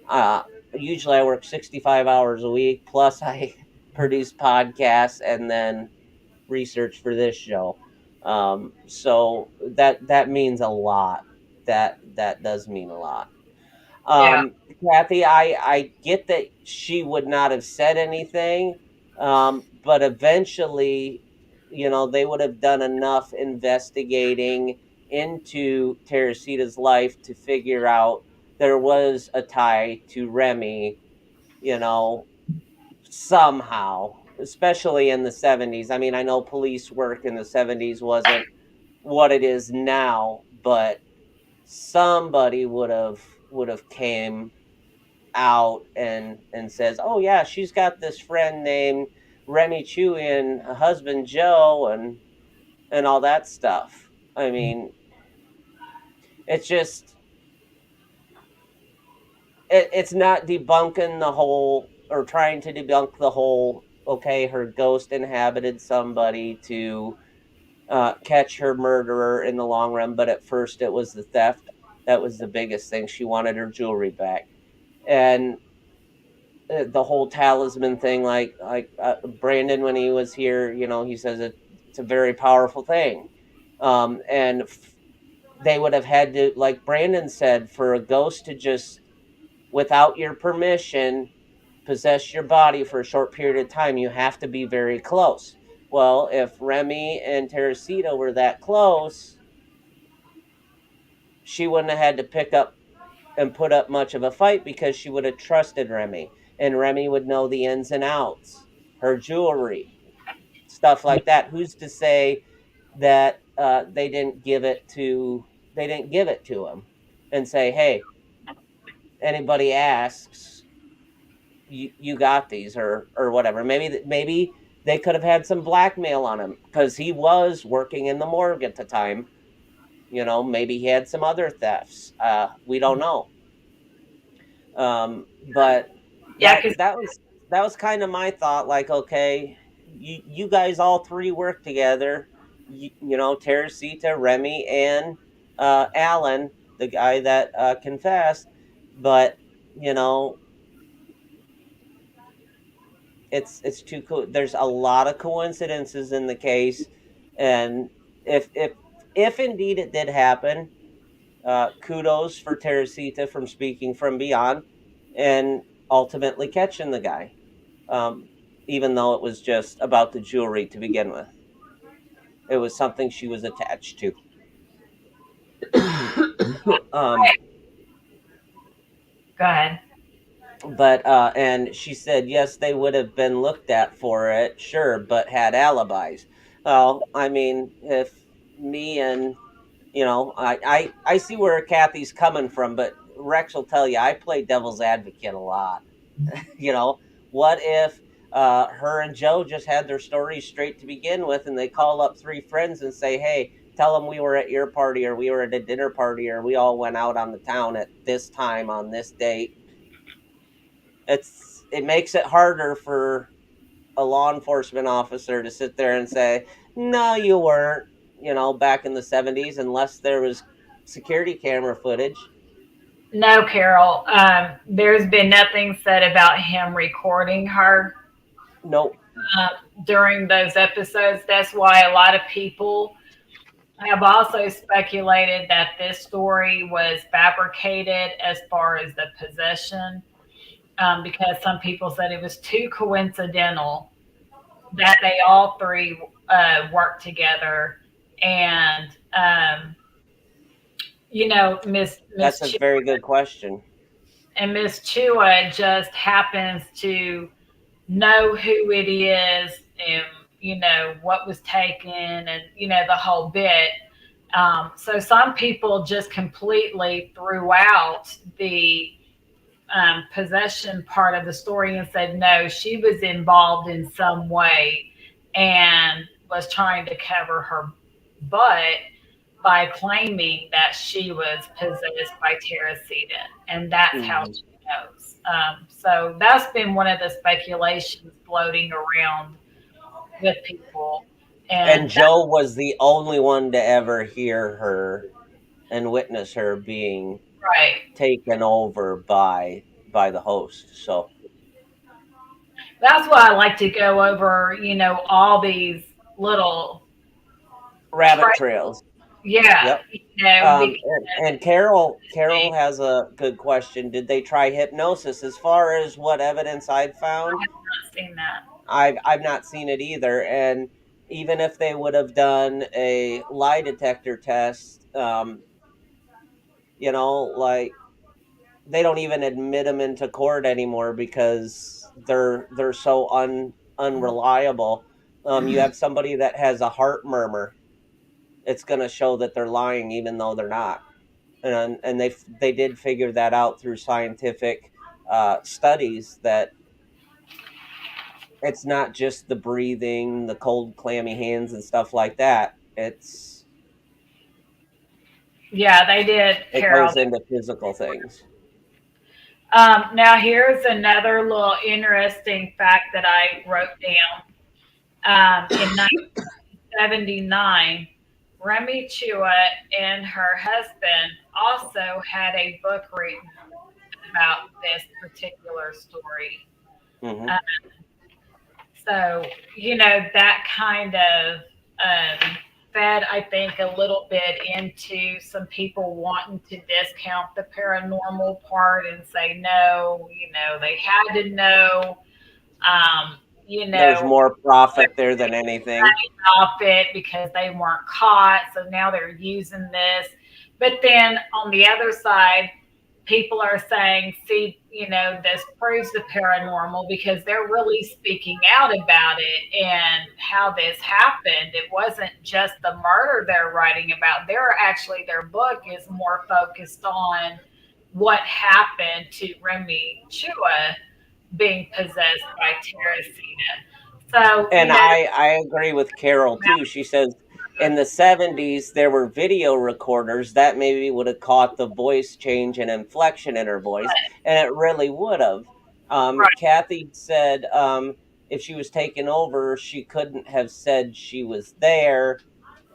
uh, usually I work 65 hours a week. Plus, I produce podcasts and then research for this show. So that means a lot. That does mean a lot. Yeah. Kathy, I get that she would not have said anything, but eventually, they would have done enough investigating into Teresita's life to figure out there was a tie to Remy, you know, somehow, especially in the 70s. I mean, I know police work in the 70s wasn't what it is now, but somebody would have came out and says, "Oh yeah, she's got this friend named Remy Chewy and a husband Joe and all that stuff." I mean, it's just it's not debunking the whole or trying to debunk the whole. Okay, her ghost inhabited somebody to catch her murderer in the long run, but at first it was the theft. That was the biggest thing. She wanted her jewelry back, and the whole talisman thing, like Brandon when he was here, he says it's a very powerful thing, and they would have had to, like Brandon said, for a ghost to just without your permission possess your body for a short period of time, you have to be very close. Well, if Remy and Teresita were that close, she wouldn't have had to pick up and put up much of a fight because she would have trusted Remy, and Remy would know the ins and outs, her jewelry, stuff like that. Who's to say that they didn't give it to him and say, "Hey, anybody asks, you got these," or whatever. Maybe they could have had some blackmail on him because he was working in the morgue at the time. Maybe he had some other thefts. We don't know. But Yeah, that because that was that was kind of my thought. Like, okay, you guys all three work together. Teresita, Remy, and Alan, the guy that confessed. But you know, it's too cool. There's a lot of coincidences in the case, and if indeed it did happen, kudos for Teresita from speaking from beyond, and ultimately catching the guy. um, Even though it was just about the jewelry to begin with. It was something she was attached to. um, go ahead. but and she said yes, they would have been looked at for it, sure, but had alibis. Well, I mean, if me and I see where Kathy's coming from, but Rex will tell you I play devil's advocate a lot. you know, what if her and Joe just had their stories straight to begin with, and they call up three friends and say, "Hey, tell them we were at your party, or we were at a dinner party, or we all went out on the town at this time on this date." It makes it harder for a law enforcement officer to sit there and say, "No, you weren't." Back in the 70s, unless there was security camera footage. No, Carol. There's been nothing said about him recording her Nope. um, during those episodes. That's why a lot of people have also speculated that this story was fabricated as far as the possession, because some people said it was too coincidental that they all three worked together, and Miss That's a very good question. Miss Chua just happens to know who it is, and what was taken, and the whole bit. So some people just completely threw out the possession part of the story and said no, she was involved in some way and was trying to cover her butt by claiming that she was possessed by Teresita, and that's how Mhm. she knows. So that's been one of the speculations floating around with people, And and that's Joe was the only one to ever hear her and witness her being right. taken over by the host. So That's why I like to go over, all these little rabbit trails. Yeah, Yep. because And Carol has a good question. Did they try hypnosis? As far as what evidence I've I found, have not seen that. I've not seen it either. And even if they would have done a lie detector test, like they don't even admit them into court anymore because they're so unreliable. You have somebody that has a heart murmur, it's going to show that they're lying even though they're not. And they did figure that out through scientific studies, that it's not just the breathing, the cold clammy hands and stuff like that. Yeah, they did, It Carol. goes into physical things. Now, here's another little interesting fact that I wrote down. In 1979, Remy Chua and her husband also had a book written about this particular story. Hmm. Uh, so, that kind of fed, I think, a little bit into some people wanting to discount the paranormal part and say, no, they had to know, um, you There's know, more profit there than anything. off it because they weren't caught. So now they're using this. But then on the other side, people are saying, see, this proves the paranormal because they're really speaking out about it and how this happened. It wasn't just the murder they're writing about. Their book is more focused on what happened to Remy Chua being possessed by Teresina. So, And I agree with Carol too. She says in the 70s there were video recorders that maybe would have caught the voice change and inflection in her voice, and it really would have. right. Kathy said if she was taken over, she couldn't have said she was there.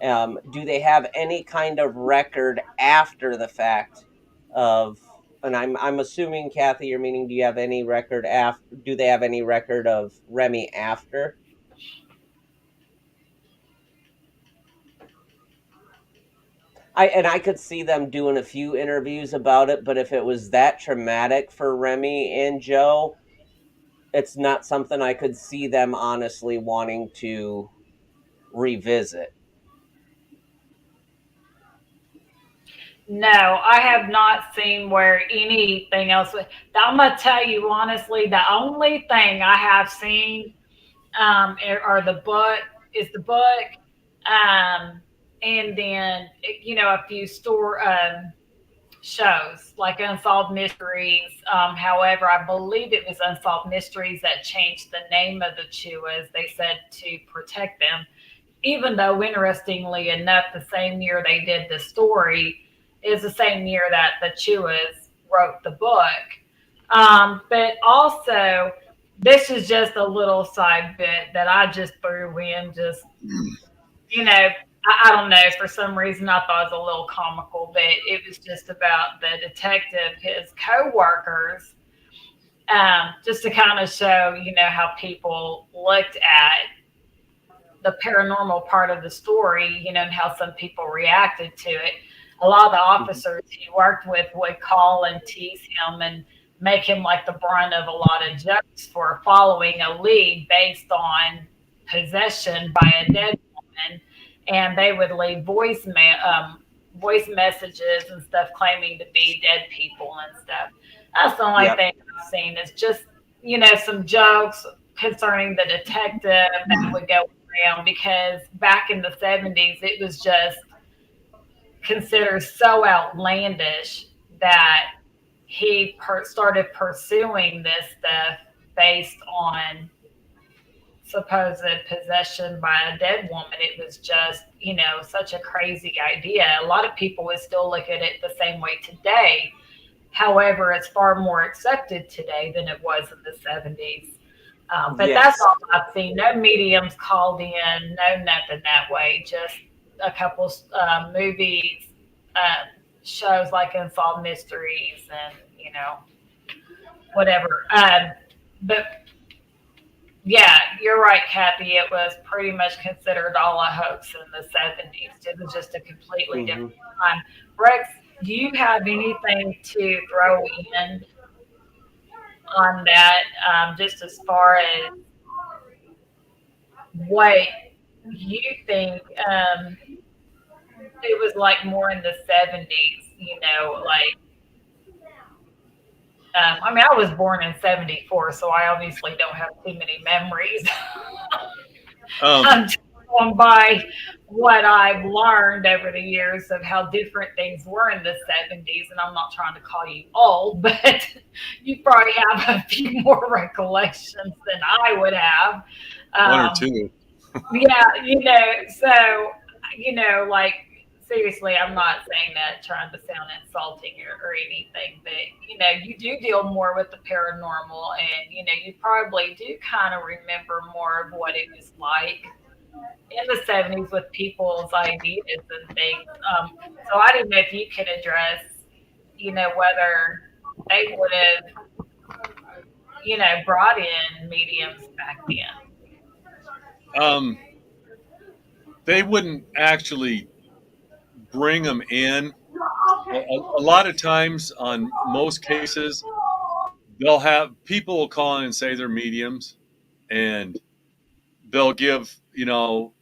Do they have any kind of record after the fact of? And I'm assuming, Kathy, you're meaning, do you have any record after? Do they have any record of Remy after? I could see them doing a few interviews about it, but if it was that traumatic for Remy and Joe, it's not something I could see them honestly wanting to revisit. No, I have not seen where anything else. I'm gonna tell you honestly, the only thing I have seen or the book is the book, um, and then a few shows like Unsolved Mysteries. However, I believe it was Unsolved Mysteries that changed the name of the Chuas. They said to protect them, even though interestingly enough, the same year they did the story is the same year that the Chuas wrote the book. But also, this is just a little side bit that I just threw in. Just I don't know. For some reason, I thought it was a little comical, but it was just about the detective, his co-workers, just to kind of show how people looked at the paranormal part of the story, and how some people reacted to it. A lot of the Mhm. officers he worked with would call and tease him and make him like the brunt of a lot of jokes for following a lead based on possession by a dead woman. And they would leave voice messages and stuff claiming to be dead people and stuff. That's the only Yep. thing I've seen is just, some jokes concerning the detective that would go around because back in the 70s, it was just considered so outlandish that started pursuing this stuff based on supposed possession by a dead woman. It was just, such a crazy idea. A lot of people would still look at it the same way today. However, it's far more accepted today than it was in the 70s. But that's Yes. all I've seen. No mediums called in, no nothing that way. Just a couple movies, shows like Unsolved Mysteries, and whatever. But Yeah, you're right, Kathy. It was pretty much considered all a hoax in the 70s. It was just a completely Hmm. different time. Rex, do you have anything to throw in on that, just as far as what you think it was like more in the 70s, like, I mean, I was born in 74, so I obviously don't have too many memories. Um, I'm just going by what I've learned over the years of how different things were in the 70s. And I'm not trying to call you old, but you probably have a few more recollections than I would have. one or Um, two. yeah, so, like, seriously, I'm not saying that trying to sound insulting or anything, but, you do deal more with the paranormal and, you probably do kind of remember more of what it was like in the 70s with people's ideas and things. So I didn't know if you could address, whether they would have, brought in mediums back then. Um, they wouldn't actually bring them in. A lot of times, on most cases, they'll have people will call in and say they're mediums, and they'll give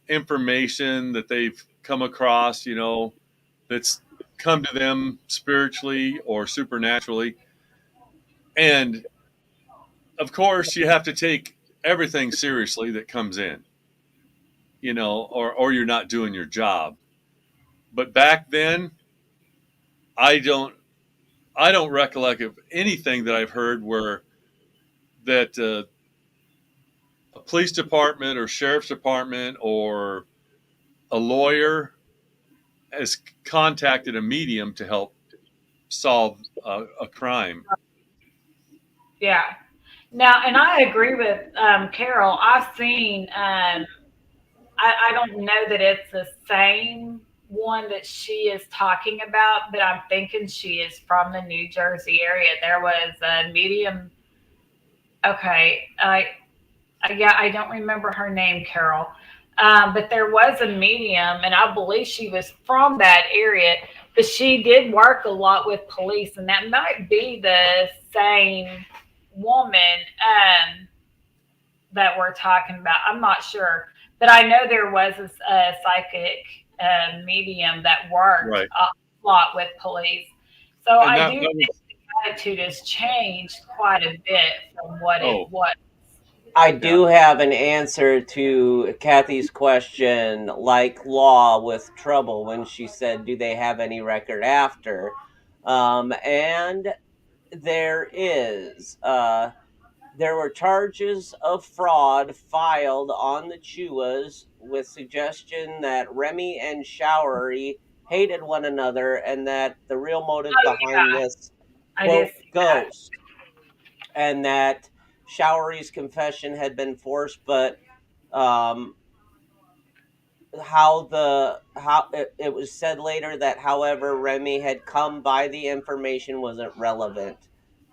information that they've come across, that's come to them spiritually or supernaturally, and of course you have to take everything seriously that comes in, or you're not doing your job. But back then, I don't I don't recollect of anything that I've heard where that a police department or sheriff's department or a lawyer has contacted a medium to help solve a crime. Yeah. Now, and I agree with Carol. I've seen, I don't know that it's the same one that she is talking about, but I'm thinking she is from the New Jersey area. There was a medium. Okay. Yeah, I don't remember her name, Carol. But there was a medium, and I believe she was from that area, but she did work a lot with police, and that might be the same woman. That we're talking about. I'm not sure, but I know there was a psychic medium that worked Right. a lot with police. So And I that, do that think was, the attitude has changed quite a bit from what it oh, was. I yeah. do have an answer to Kathy's question, like Law with Trouble when she said, "Do they have any record after?" And there is. There were charges of fraud filed on the Chuas with suggestion that Remy and Showery hated one another and that the real motive Oh behind yeah, this I did quote see that. ghost, and that Showery's confession had been forced, but um, it was said later that however Remy had come by the information wasn't relevant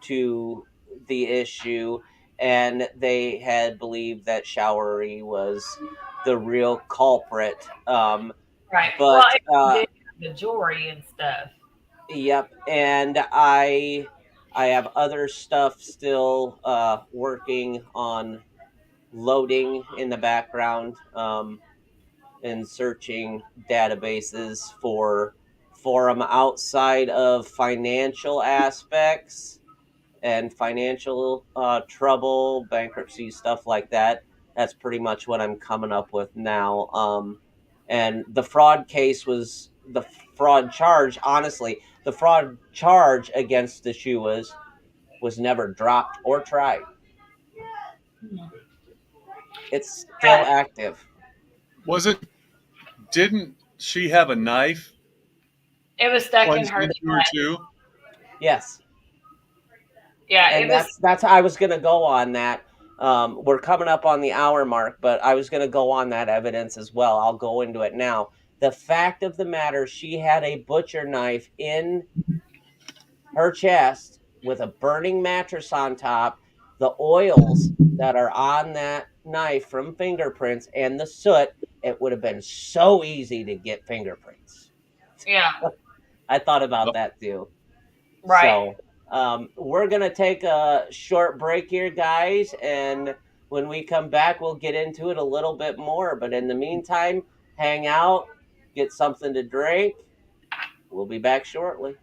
to the issue, and they had believed that Showery was the real culprit. Right. Well, But it did have the jewelry and stuff. Yep, and I have other stuff still working on loading in the background. And searching databases for them outside of financial aspects and financial trouble, bankruptcy, stuff like that. That's pretty much what I'm coming up with now. And the fraud case was the fraud charge. Honestly, the fraud charge against the Shuas was never dropped or tried. Hmm. It's still Yeah, active. Was it? Didn't she have a knife it was stuck in plunged her into her butt. too? Yes. Yeah, it And was. that's how I was going to go on that. We're coming up on the hour mark, but I was going to go on that evidence as well. I'll go into it now. The fact of the matter, she had a butcher knife in her chest with a burning mattress on top. The oils that are on that knife from fingerprints and the soot, it would have been so easy to get fingerprints. Yeah. I thought about that too. Right. So we're going to take a short break here, guys. And when we come back, we'll get into it a little bit more. But in the meantime, hang out, get something to drink. We'll be back shortly.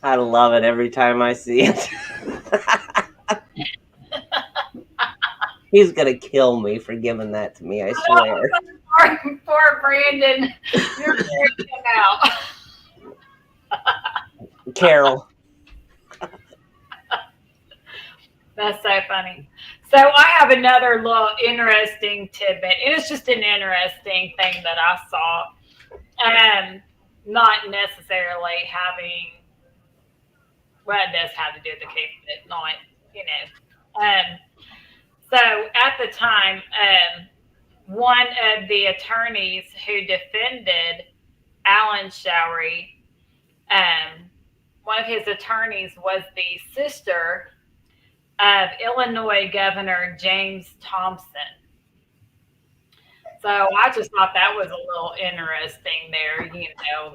I love it every time I see it. He's gonna kill me for giving that to me, I swear. Poor Brandon. You're freaking him out. Carol. That's so funny. So I have another little interesting tidbit. It was just an interesting thing that I saw. Not necessarily having well, it does have to do with the case, but not, you know. So at the time, one of the attorneys who defended Alan Showery, um, one of his attorneys was the sister of Illinois Governor James Thompson. So I just thought that was a little interesting there, you know.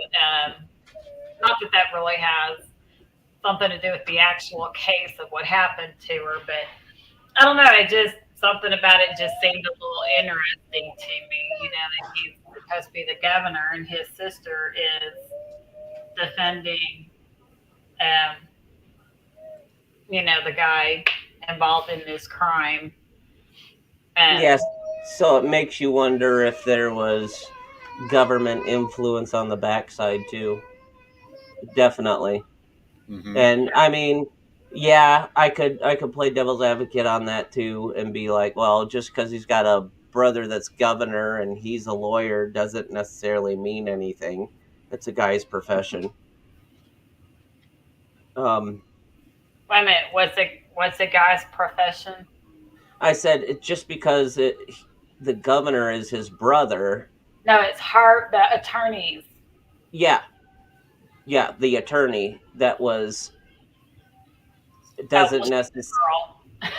Not that that really has something to do with the actual case of what happened to her, but I don't know. It just something about it just seemed a little interesting to me. You know that he's supposed to be the governor, and his sister is defending, um, you know, the guy involved in this crime. Um, Yes. So it makes you wonder if there was government influence on the backside too. Definitely. Hmm. And I mean, yeah, I could play devil's advocate on that too and be like, well, just because he's got a brother that's governor and he's a lawyer doesn't necessarily mean anything. It's a guy's profession. Um, wait a minute. What's the guy's profession? I said it just because the governor is his brother. No, it's her. The attorneys. Yeah, yeah, the attorney that was Oh, doesn't well, she's necessarily. a girl.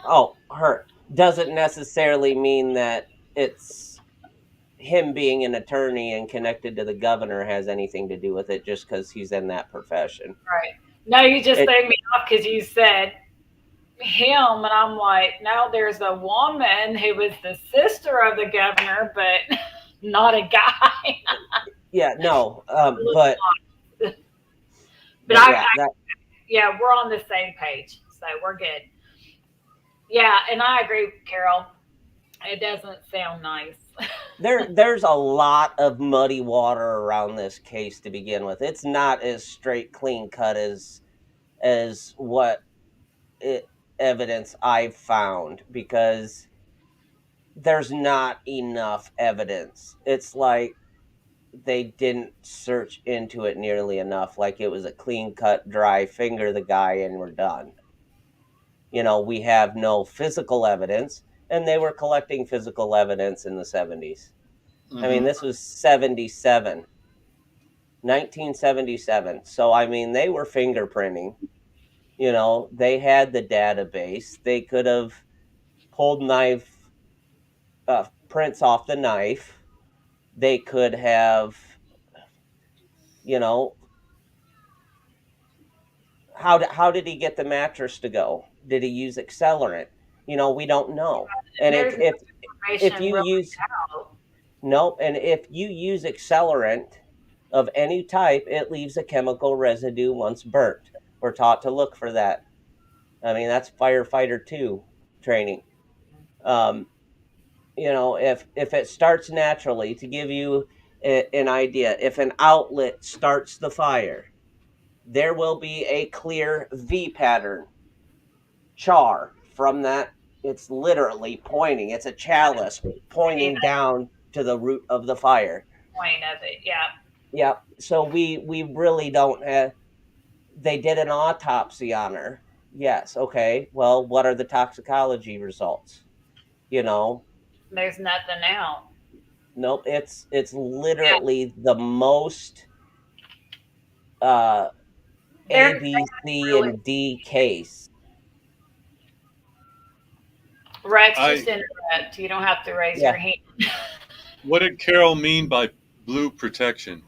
Oh, her doesn't necessarily mean that it's him being an attorney and connected to the governor has anything to do with it just because he's in that profession. Right. No, you just It threw me off because you said him, and I'm like, no, there's a woman who was the sister of the governor, but not a guy. yeah no But but yeah that yeah, we're on the same page, so we're good. Yeah, and I agree, Carol. It doesn't sound nice. there's a lot of muddy water around this case to begin with. It's not as straight clean cut as what it, evidence I've found because there's not enough evidence. It's like they didn't search into it nearly enough. Like it was a clean cut, dry finger the guy and we're done. We have no physical evidence, and they were collecting physical evidence in the 70s. I mean, Hmm. this was 77, 1977. So, I mean, they were fingerprinting. They had the database. They could have pulled knife prints off the knife. They could have, you know, how did he get the mattress to go? Did he use accelerant? We don't know. And There's no if information you really use out. no, and if you use accelerant of any type, it leaves a chemical residue once burnt. We're taught to look for that. I mean, that's firefighter two training. Um, if it starts naturally, to give you an idea, if an outlet starts the fire, there will be a clear V pattern char from that. It's literally pointing. It's a chalice Maybe pointing that's down to the root of the fire. the point of it. Yeah. Yep. So we really don't have. They did an autopsy on her. Yes. Okay. Well, what are the toxicology results? You know. There's nothing out. Nope. It's Yeah. literally the most uh, A, They B, C, really and D case. Rex, just I interrupt. You don't have to raise your Yeah. hand. What did Carol mean by blue protection?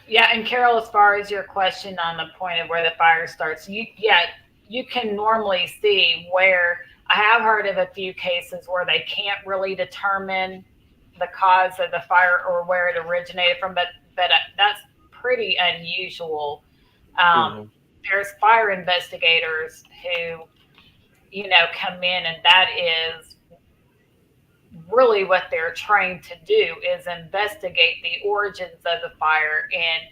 Yeah, and Carol, as far as your question on the point of where the fire starts, you can normally see where I have heard of a few cases where they can't really determine the cause of the fire or where it originated from, but that's pretty unusual. Um, Hmm. there's fire investigators who come in, and that is really what they're trained to do is investigate the origins of the fire. And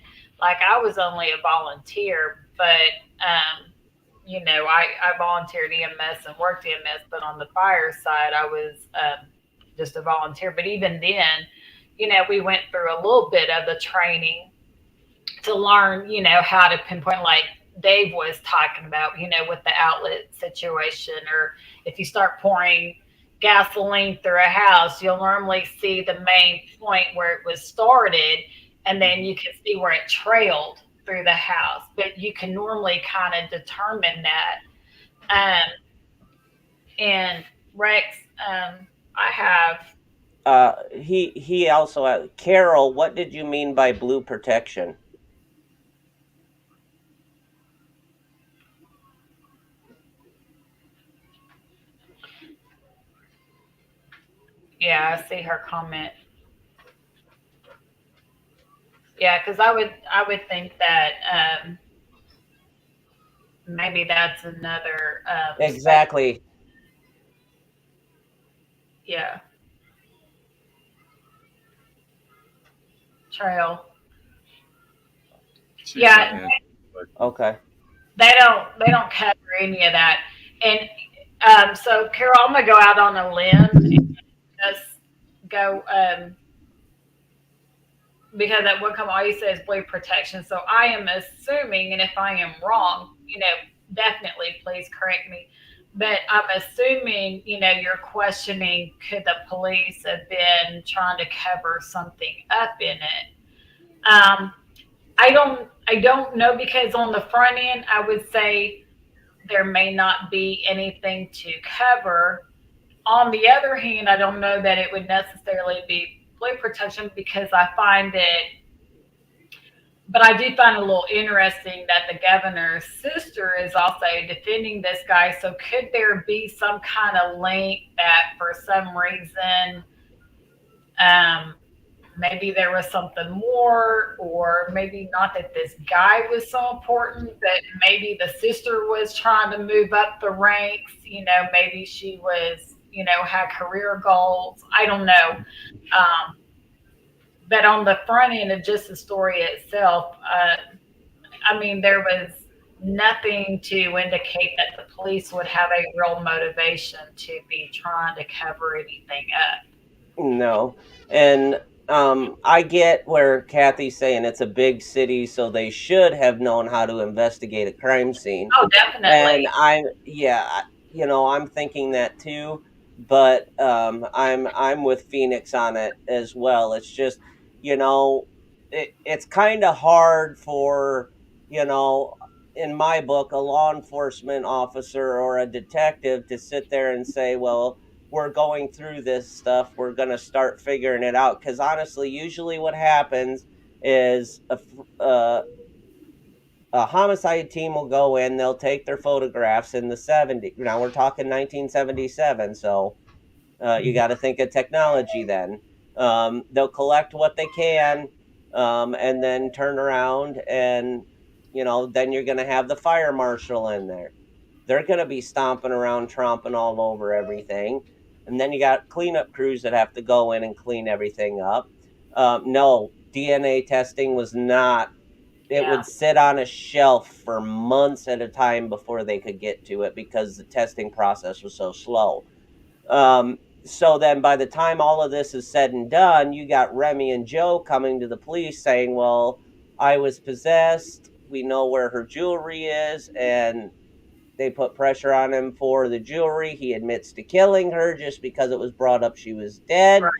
like I was only a volunteer, but I volunteered EMS and worked EMS, but on the fire side I was just a volunteer. But even then, we went through a little bit of the training to learn, how to pinpoint, like Dave was talking about, with the outlet situation, or if you start pouring gasoline through a house, you'll normally see the main point where it was started, and then Mhm. you can see where it trailed through the house. But you can normally kind of determine that. Um, and Rex, I have, He also Carol. What did you mean by blue protection? yeah, I see her comment. Yeah, because I would think that maybe that's another special. Exactly. Yeah, trail. She's not Yeah, answering the question. Okay. they don't cover any of that. And so Carol, I'm gonna go out on a limb and just go because at one come all you say is blue protection. So I am assuming, and if I am wrong, definitely please correct me. But I'm assuming, you're questioning, could the police have been trying to cover something up in it? Um, I don't know, because on the front end, I would say there may not be anything to cover. On the other hand, I don't know that it would necessarily be blue protection, because I find it, but I do find it a little interesting that the governor's sister is also defending this guy. So could there be some kind of link that for some reason, um, maybe there was something more, or maybe not that this guy was so important, but maybe the sister was trying to move up the ranks. Maybe she was, had career goals. I don't know. Um, but on the front end of just the story itself, I mean, there was nothing to indicate that the police would have a real motivation to be trying to cover anything up. No. And I get where Kathy's saying it's a big city, so they should have known how to investigate a crime scene. Oh, And definitely. I'm thinking that too. But I'm with Phoenix on it as well. It's just, you know, it's kind of hard for, you know, in my book, a law enforcement officer or a detective to sit there and say, well, we're going through this stuff, we're going to start figuring it out. Because honestly, usually what happens is a homicide team will go in, they'll take their photographs in the 70s. Now we're talking 1977, so you got to think of technology then. They'll collect what they can, and then turn around and, then you're going to have the fire marshal in there. They're going to be stomping around, tromping all over everything. And then you got cleanup crews that have to go in and clean everything up. No, DNA testing was not, it Yeah. would sit on a shelf for months at a time before they could get to it because the testing process was so slow. So then by the time all of this is said and done, you got Remy and Joe coming to the police saying, well, I was possessed. We know where her jewelry is. And they put pressure on him for the jewelry. He admits to killing her just because it was brought up she was dead Right.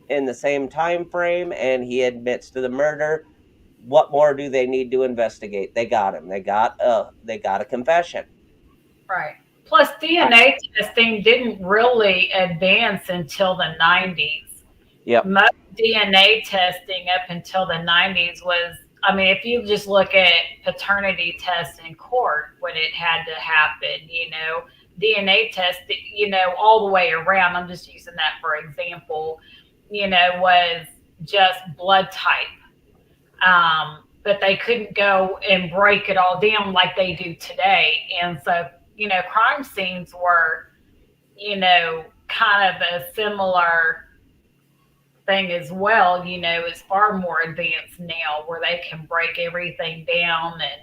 in the same time frame, and he admits to the murder. What more do they need to investigate? They got him. They got a confession. Right. Plus, I, DNA testing didn't really advance until the 90s. yep. Most DNA testing up until the 90s was, I mean, if you just look at paternity tests in court, when it had to happen, DNA test, all the way around, I'm just using that for example, was just blood type. But they couldn't go and break it all down like they do today. And so, crime scenes were, kind of a similar thing as well. Is far more advanced now, where they can break everything down, and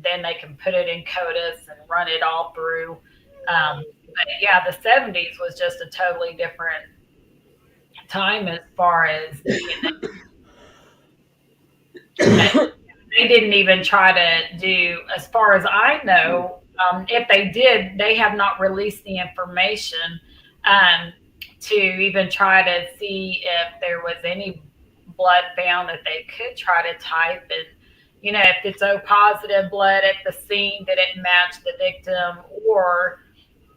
then they can put it in CODIS and run it all through. But yeah, the 70s was just a totally different time as far as they didn't even try to do, as far as I know, if they did, they have not released the information um, to even try to see if there was any blood found that they could try to type. And, if it's O positive blood at the scene, did it match the victim or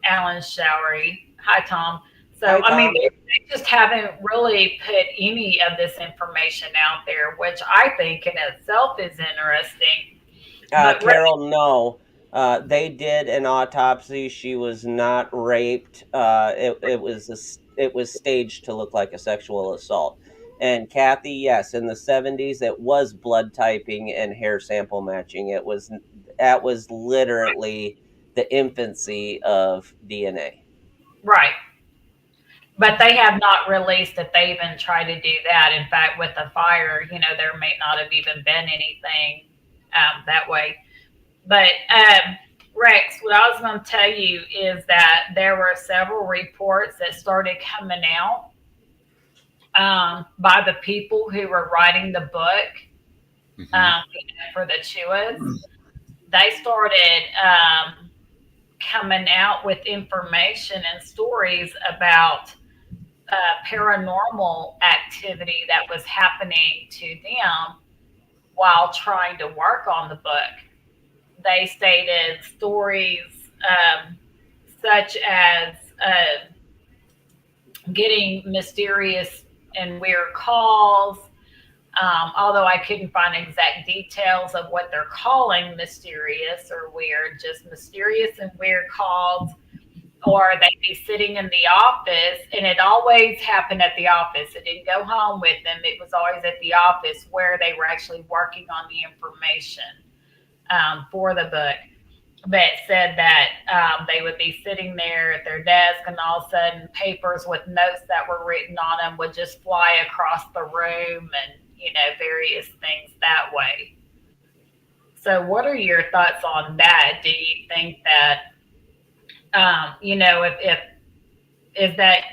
Alan Showery? Hi, Tom. So, Hi, I mean, Tom. they just haven't really put any of this information out there, which I think in itself is interesting. But Carol, no. They did an autopsy. She was not raped. It was staged to look like a sexual assault. And Kathy, yes, in the 70s, it was blood typing and hair sample matching. That was literally the infancy of DNA. right, but they have not released that they even tried to do that. In fact, with the fire, there may not have even been anything that way. But Rex, what I was going to tell you is that there were several reports that started coming out by the people who were writing the book for the Chuas. They started coming out with information and stories about paranormal activity that was happening to them while trying to work on the book. They stated stories such as getting mysterious and weird calls. Although I couldn't find exact details of what they're calling mysterious or weird, just mysterious and weird calls. Or they'd be sitting in the office, and it always happened at the office. It didn't go home with them. It was always at the office where they were actually working on the information for the book. But said that they would be sitting there at their desk, and all of a sudden, papers with notes that were written on them would just fly across the room, and various things that way. So, what are your thoughts on that? Do you think that if is that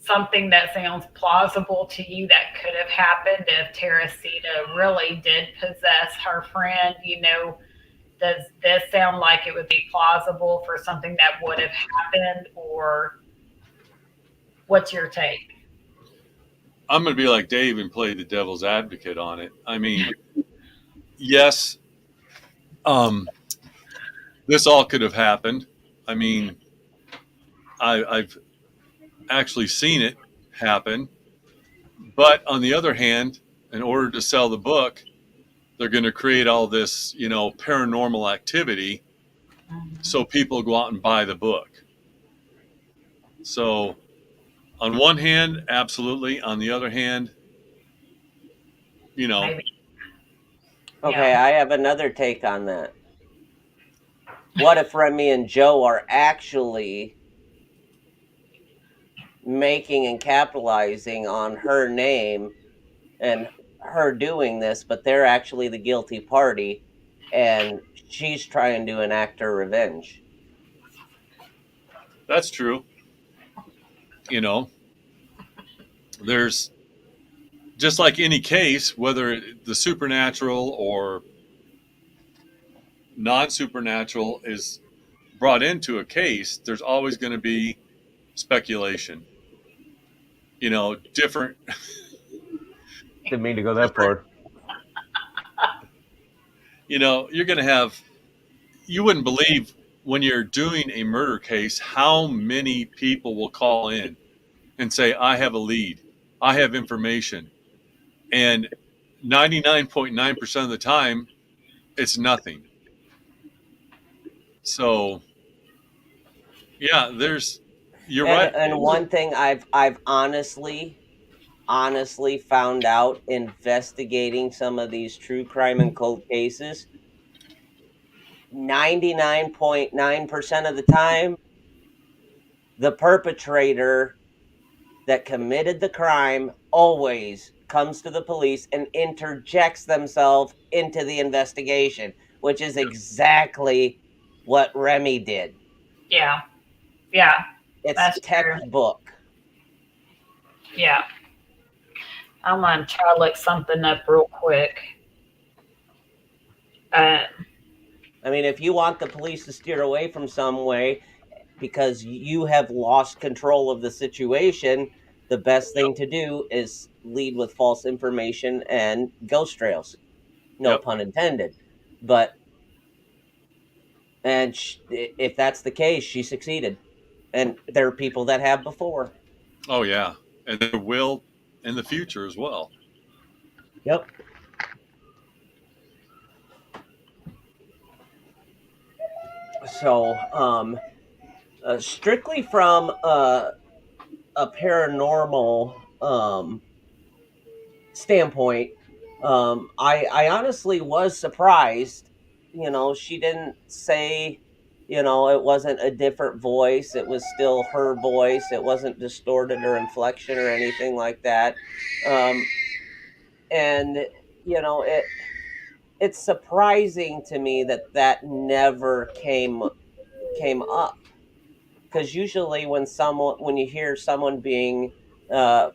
something that sounds plausible to you that could have happened if Teresita really did possess her friend? Does this sound like it would be plausible for something that would have happened, or what's your take? I'm going to be like Dave and play the devil's advocate on it. I mean, yes, this all could have happened. I mean, I've actually seen it happen. But on the other hand, in order to sell the book, they're going to create all this, paranormal activity so people go out and buy the book. So on one hand, absolutely. On the other hand, Maybe. Okay, Yeah. I have another take on that. What if Remy and Joe are actually making and capitalizing on her name and her doing this, but they're actually the guilty party and she's trying to enact her revenge? that's true. There's just like any case, whether the supernatural or non supernatural is brought into a case, there's always going to be speculation. Different. Didn't mean to go that far. You're going to have, you wouldn't believe when you're doing a murder case how many people will call in and say, I have a lead, I have information. And 99.9% of the time, it's nothing. So, yeah, you're right. And one thing I've honestly found out investigating some of these true crime and cold cases, 99.9% of the time, the perpetrator that committed the crime always comes to the police and interjects themselves into the investigation, which is exactly what Remy did. Yeah. Yeah. It's That's true. textbook. Yeah. I'm gonna try to look something up real quick. Uh, I mean, if you want the police to steer away from some way because you have lost control of the situation, the best thing to do is lead with false information and ghost trails. No Yep. pun intended. But if that's the case, she succeeded, and there are people that have before. Oh yeah, and there will in the future as well. Yep. So, strictly from a paranormal standpoint, I honestly was surprised. You know, she didn't say, you know, it wasn't a different voice. It was still her voice. It wasn't distorted or inflection or anything like that. Um, and you know, it's surprising to me that that never came up, because usually when you hear someone being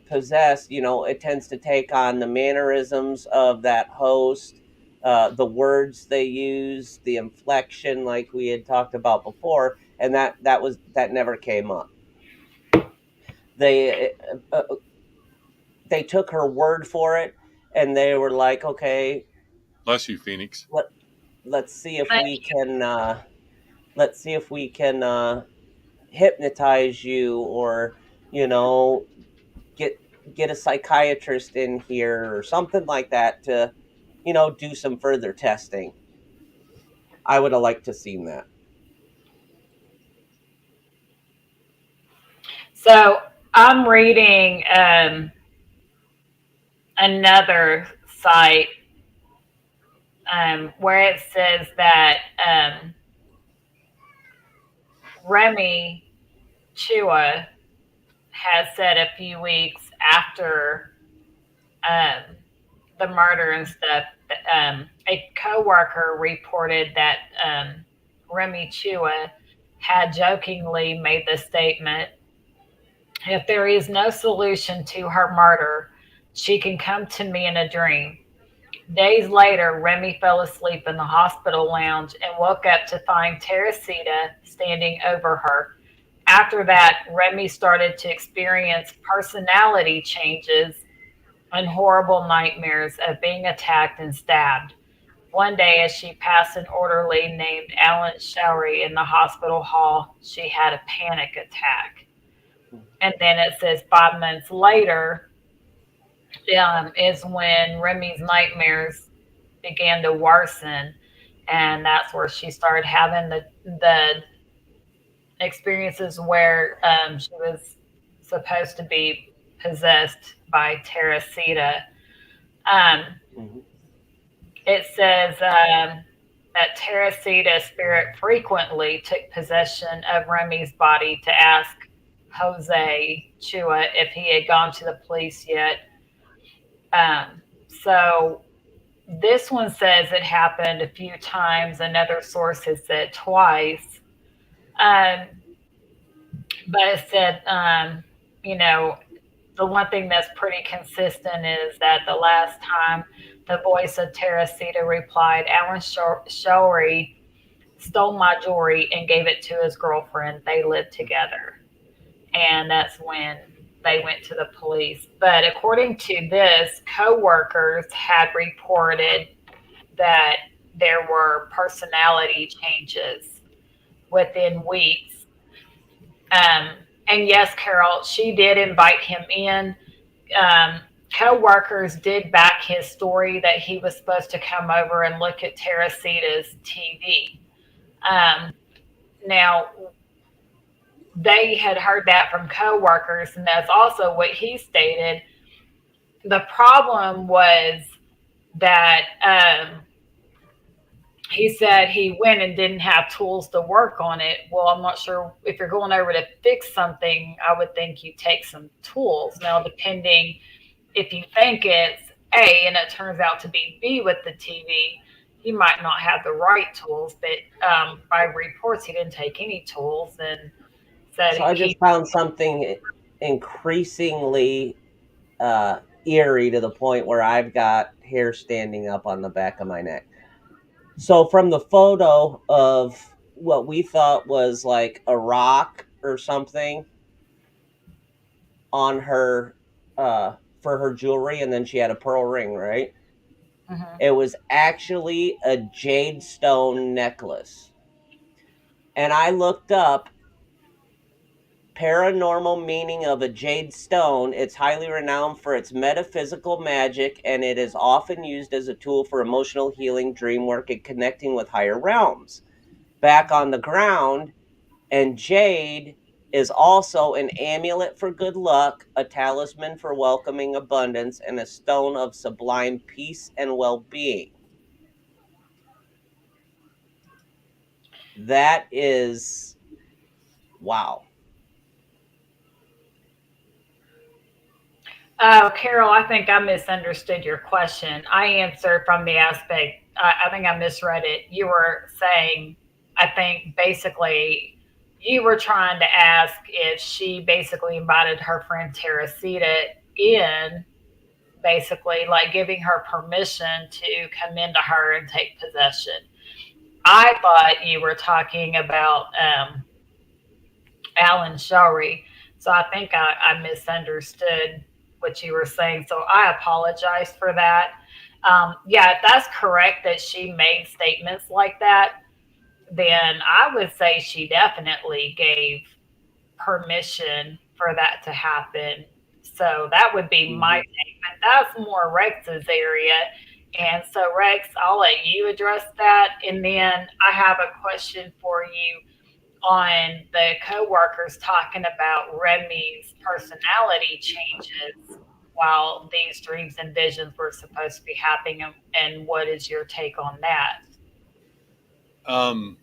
possessed, you know, it tends to take on the mannerisms of that host, the words they use, the inflection, like we had talked about before, and that never came up. They they took her word for it, and they were like, okay, Bless you, Phoenix. let let's see if we can let's see if we can hypnotize you, or you know, get get a psychiatrist in here or something like that to, you know, do some further testing. I would have liked to seen that. so I'm reading another site where it says that Remy Chua has said a few weeks after um, the murder and stuff, a coworker reported that Remy Chua had jokingly made the statement, "If there is no solution to her murder, she can come to me in a dream." Days later, Remy fell asleep in the hospital lounge and woke up to find Teresita standing over her. After that, Remy started to experience personality changes and horrible nightmares of being attacked and stabbed. One day, as she passed an orderly named Alan Showery in the hospital hall, she had a panic attack. And then it says 5 months later is when Remy's nightmares began to worsen, and that's where she started having the experiences where she was supposed to be possessed by Teresita. Um, Mhm. it says that Teresita's spirit frequently took possession of Remy's body to ask Jose Chua if he had gone to the police yet. So this one says it happened a few times. Another source has said twice. Um, but it said, you know, the one thing that's pretty consistent is that the last time the voice of Teresita replied, Alan Showery stole my jewelry and gave it to his girlfriend. They lived together. And that's when they went to the police. But according to this, coworkers had reported that there were personality changes within weeks. Um, and yes, Carol, she did invite him in. Co-workers did back his story that he was supposed to come over and look at Teresita's TV. Um, now, they had heard that from co-workers, and that's also what he stated. The problem was that he said he went and didn't have tools to work on it. Well, I'm not sure if you're going over to fix something, I would think you take some tools. Now, depending if you think it's A and it turns out to be B with the TV, he might not have the right tools. But by reports, he didn't take any tools and said So I he just found something increasingly eerie to the point where I've got hair standing up on the back of my neck. So from the photo of what we thought was like a rock or something on her for her jewelry, and then she had a pearl ring, right? Mhm. It was actually a jade stone necklace. And I looked up paranormal meaning of a jade stone. It's highly renowned for its metaphysical magic, and it is often used as a tool for emotional healing, dream work, and connecting with higher realms. Back on the ground, and jade is also an amulet for good luck, a talisman for welcoming abundance, and a stone of sublime peace and well being. That is wow. Oh, Carol, I think I misunderstood your question. I answered from the aspect, I think I misread it. You were saying, I think basically, you were trying to ask if she basically invited her friend Teresita in, basically, like giving her permission to come into her and take possession. I thought you were talking about Alan Shari. So I think I misunderstood what you were saying. So I apologize for that. Yeah, if that's correct that she made statements like that, then I would say she definitely gave permission for that to happen. So that would be my Mhm. take. But that's more Rex's area. And so, Rex, I'll let you address that. And then I have a question for you on the coworkers talking about Remy's personality changes while these dreams and visions were supposed to be happening, and what is your take on that? Um,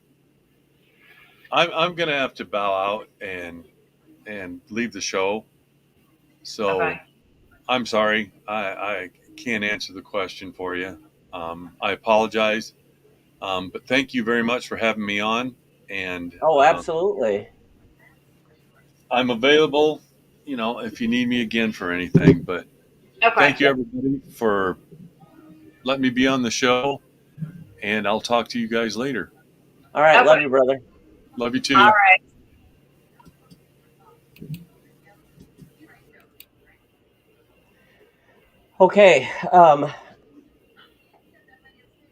I'm gonna have to bow out and leave the show. So Okay. I'm sorry, I can't answer the question for you. I apologize, but thank you very much for having me on, and Oh, absolutely. I'm available. If you need me again for anything. But Okay. thank you everybody for letting me be on the show, and I'll talk to you guys later. All right, love Okay. you, brother. Love you All too. right. Okay,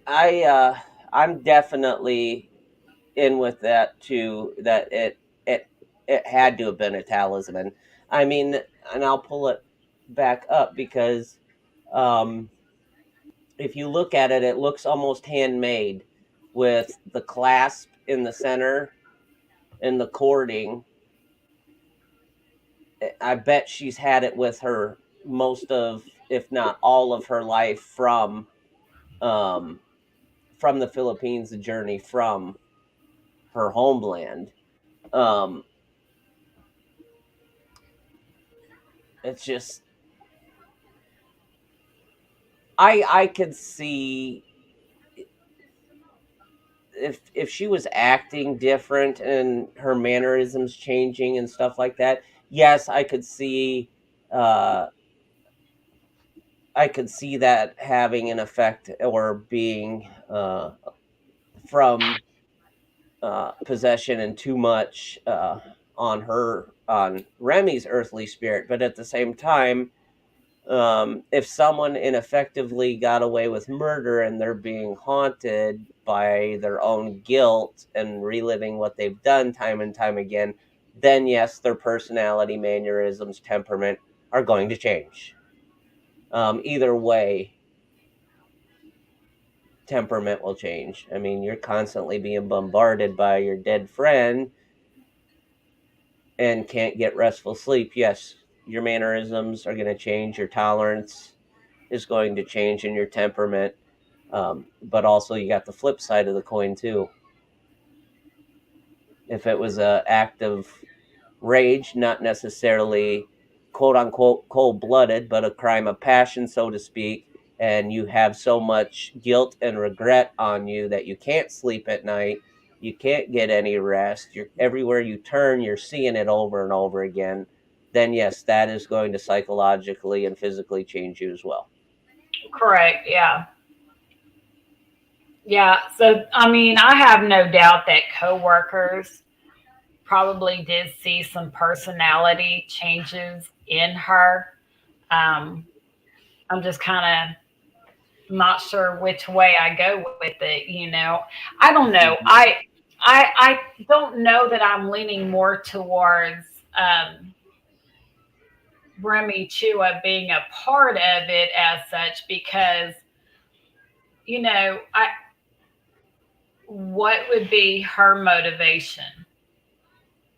I I'm definitely in with that too. That it had to have been a talisman. I mean, and I'll pull it back up because um, if you look at it, it looks almost handmade with the clasp in the center and the cording. I bet she's had it with her most of, if not all of her life um, from the Philippines, the journey from her homeland. Um, it's just I could see if she was acting different and her mannerisms changing and stuff like that. Yes, uh, I could see that having an effect or being from possession and too much on Remy's earthly spirit. But at the same time, if someone ineffectively got away with murder and they're being haunted by their own guilt and reliving what they've done time and time again, then yes, their personality, mannerisms, temperament are going to change. Either way, temperament will change. I mean, you're constantly being bombarded by your dead friend and can't get restful sleep. Yes, your mannerisms are going to change, your tolerance is going to change, and your temperament. But also, you got the flip side of the coin too. If it was a act of rage, not necessarily quote unquote cold blooded, but a crime of passion, so to speak, and you have so much guilt and regret on you that you can't sleep at night, you can't get any rest. You're everywhere you turn, you're seeing it over and over again. then yes, that is going to psychologically and physically change you as well. Correct. Yeah. Yeah. So, I mean, I have no doubt that coworkers probably did see some personality changes in her. Um, I'm just kind of not sure which way I go with it. I don't know. Mhm. I don't know that I'm leaning more towards Remy Chua being a part of it as such because I what would be her motivation?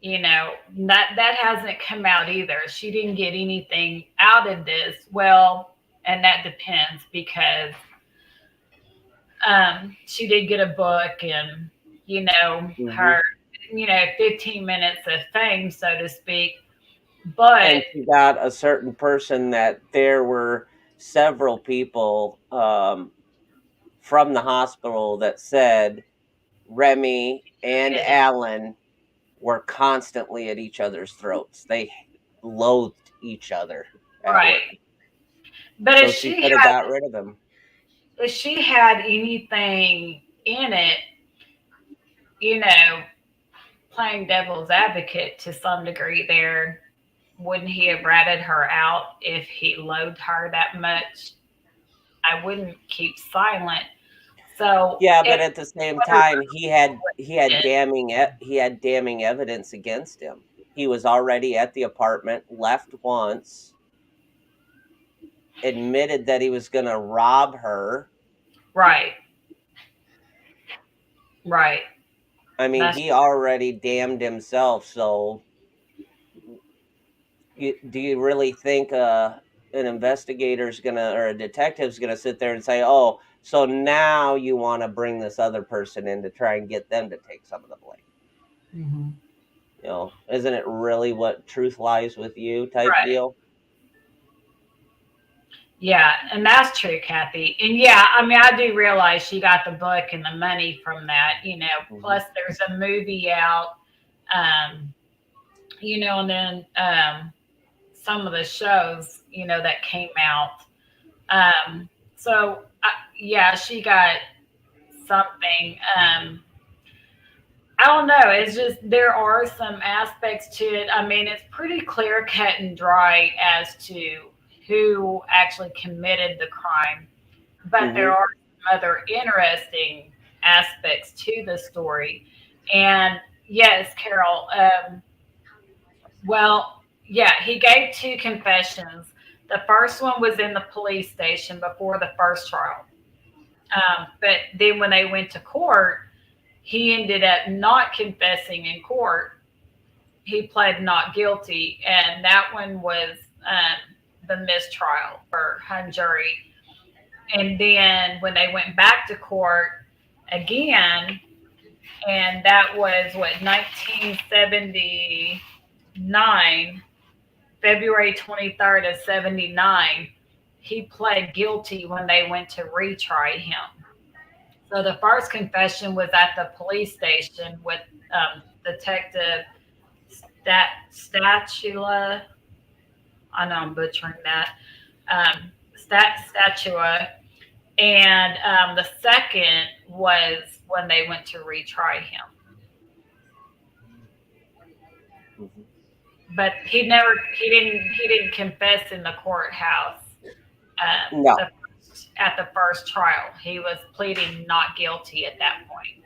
That hasn't come out either. She didn't get anything out of this. Well, and that depends because she did get a book and Mhm. her 15 minutes of fame, so to speak. But And she got a certain person that there were several people from the hospital that said Remy and it, Alan were constantly at each other's throats. They loathed each other at right. work. But So she could have got rid of him. if she had anything in it, you know, playing devil's advocate to some degree there, wouldn't he have ratted her out if he loathed her that much? I wouldn't keep silent. So Yeah, but it at the same whether time, he had it, damning evidence against him. He was already at the apartment, left once, admitted that he was going to rob her. right, right. I mean, That's he already damned himself. So, do you really think an investigator's gonna or a detective's gonna sit there and say, "Oh, so now you want to bring this other person in to try and get them to take some of the blame"? hmm Isn't it really what truth lies with you type right. deal? Yeah, and that's true, Kathy. And yeah, I mean, I do realize she got the book and the money from that. Hmm. Plus there's a movie out, um, and then some of the shows, that came out. So yeah, she got something. I don't know. It's just there are some aspects to it. I mean, it's pretty clear cut and dry as to who actually committed the crime, but there Hmm. are some other interesting aspects to the story. And yes, Carol. Well, yeah, he gave two confessions. The first one was in the police station before the first trial. But then when they went to court, he ended up not confessing in court. He pled not guilty, and that one was the mistrial for hung jury. And then when they went back to court again, and that was what 1979, February 23rd of 79, he pled guilty when they went to retry him. So the first confession was at the police station with Detective Statula. I know I'm butchering that. Statua. And the second was when they went to retry him. Hmm. But he didn't confess in the courthouse No. at the first trial. He was pleading not guilty at that point.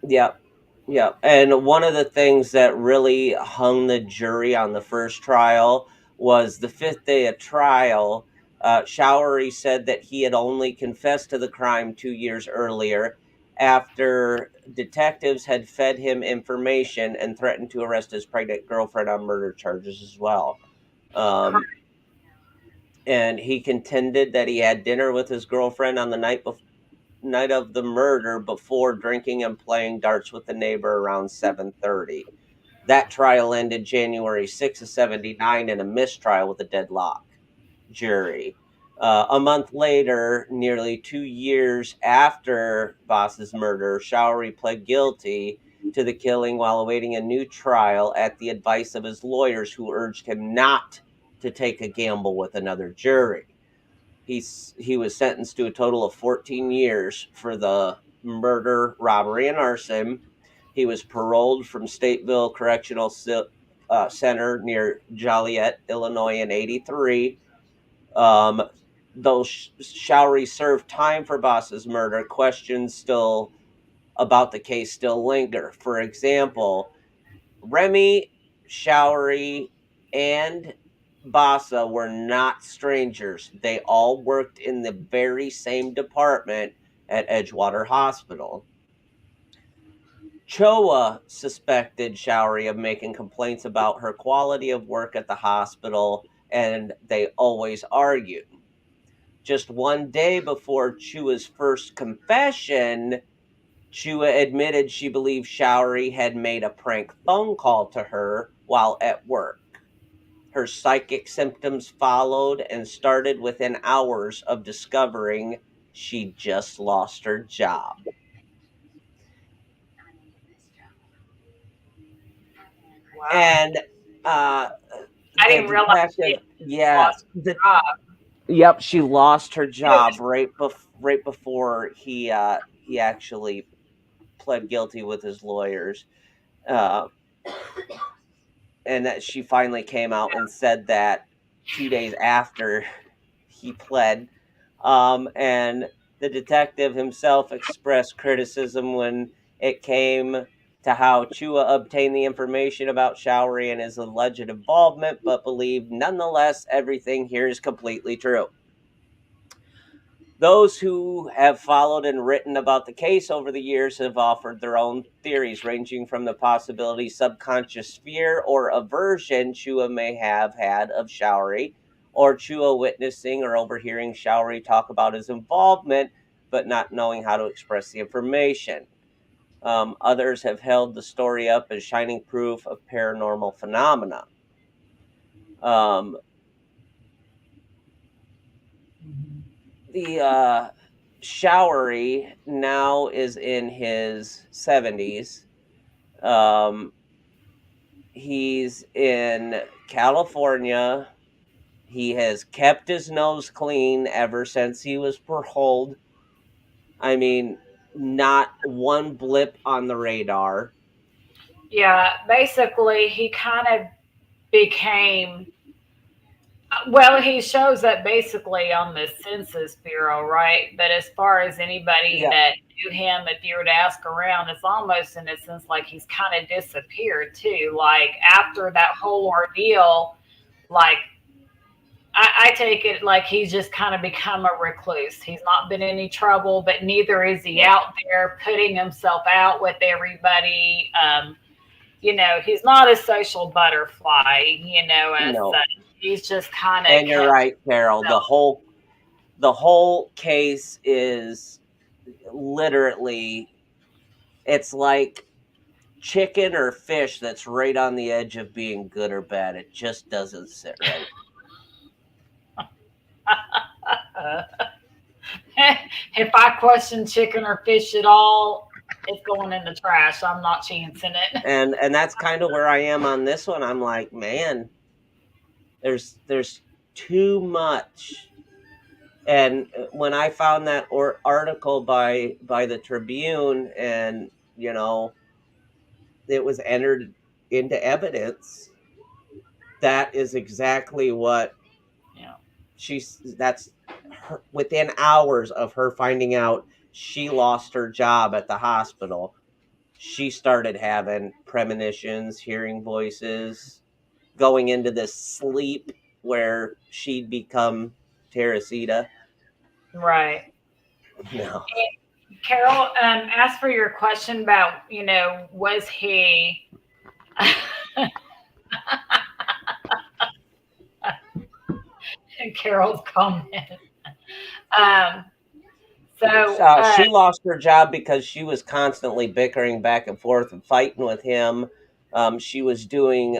Yep. Yep. And one of the things that really hung the jury on the first trial was the fifth day of trial. Showery said that he had only confessed to the crime 2 years earlier after detectives had fed him information and threatened to arrest his pregnant girlfriend on murder charges as well. Um, Correct. and he contended that he had dinner with his girlfriend on the night of the murder before drinking and playing darts with a neighbor around 7:30. That trial ended January 6th of 79 in a mistrial with a deadlock jury. A month later, nearly 2 years after Voss's murder, Showery pled guilty to the killing while awaiting a new trial at the advice of his lawyers, who urged him not to take a gamble with another jury. He was sentenced to a total of 14 years for the murder, robbery, and arson. He was paroled from Stateville Correctional Center near Joliet, Illinois in 83. Um, though Showery served time for Boss's murder, questions still about the case still linger. For example, Remy, Showery, and Bassa were not strangers. They all worked in the very same department at Edgewater Hospital. Choa suspected Showery of making complaints about her quality of work at the hospital, and they always argued. Just one day before Chua's first confession, Chua admitted she believed Showery had made a prank phone call to her while at work. Her psychic symptoms followed and started within hours of discovering she just lost her job. Wow. And I the didn't realize she detective, lost her job. yep, she lost her It job was right before he actually pled guilty with his lawyers. Uh, and that she finally came out and said that 2 days after he pled. And the detective himself expressed criticism when it came to how Chua obtained the information about Showery and his alleged involvement, but believed nonetheless everything here is completely true. Those who have followed and written about the case over the years have offered their own theories, ranging from the possibility subconscious fear or aversion Chua may have had of Showery, or Chua witnessing or overhearing Showery talk about his involvement, but not knowing how to express the information. Others have held the story up as shining proof of paranormal phenomena. The Showery now is in his 70s. He's in California. He has kept his nose clean ever since he was paroled. I mean, not one blip on the radar. Yeah, basically, he kind of became. Well, he shows up basically on the Census Bureau, right? But as far as anybody Yeah, that knew him, if you were to ask around, it's almost in a sense like he's kind of disappeared too. Like after that whole ordeal, like I take it like he's just kind of become a recluse. He's not been in any trouble, but neither is he no, out there putting himself out with everybody. He's not a social butterfly, as no. such. He's just kind of And you're kept right, Carol. himself. The whole case is literally, it's like chicken or fish that's right on the edge of being good or bad. It just doesn't sit right. If I question chicken or fish at all, it's going in the trash. I'm not chancing it. And that's kind of where I am on this one. I'm like, man, there's too much. And when I found that article by the Tribune, and it was entered into evidence, that is exactly what Yeah. that's her, within hours of her finding out she lost her job at the hospital, she started having premonitions, hearing voices, going into this sleep where she'd become Teresita. Right. No. Carol, as for your question about, was he Carol's comment. Um, so, She lost her job because she was constantly bickering back and forth and fighting with him. She was doing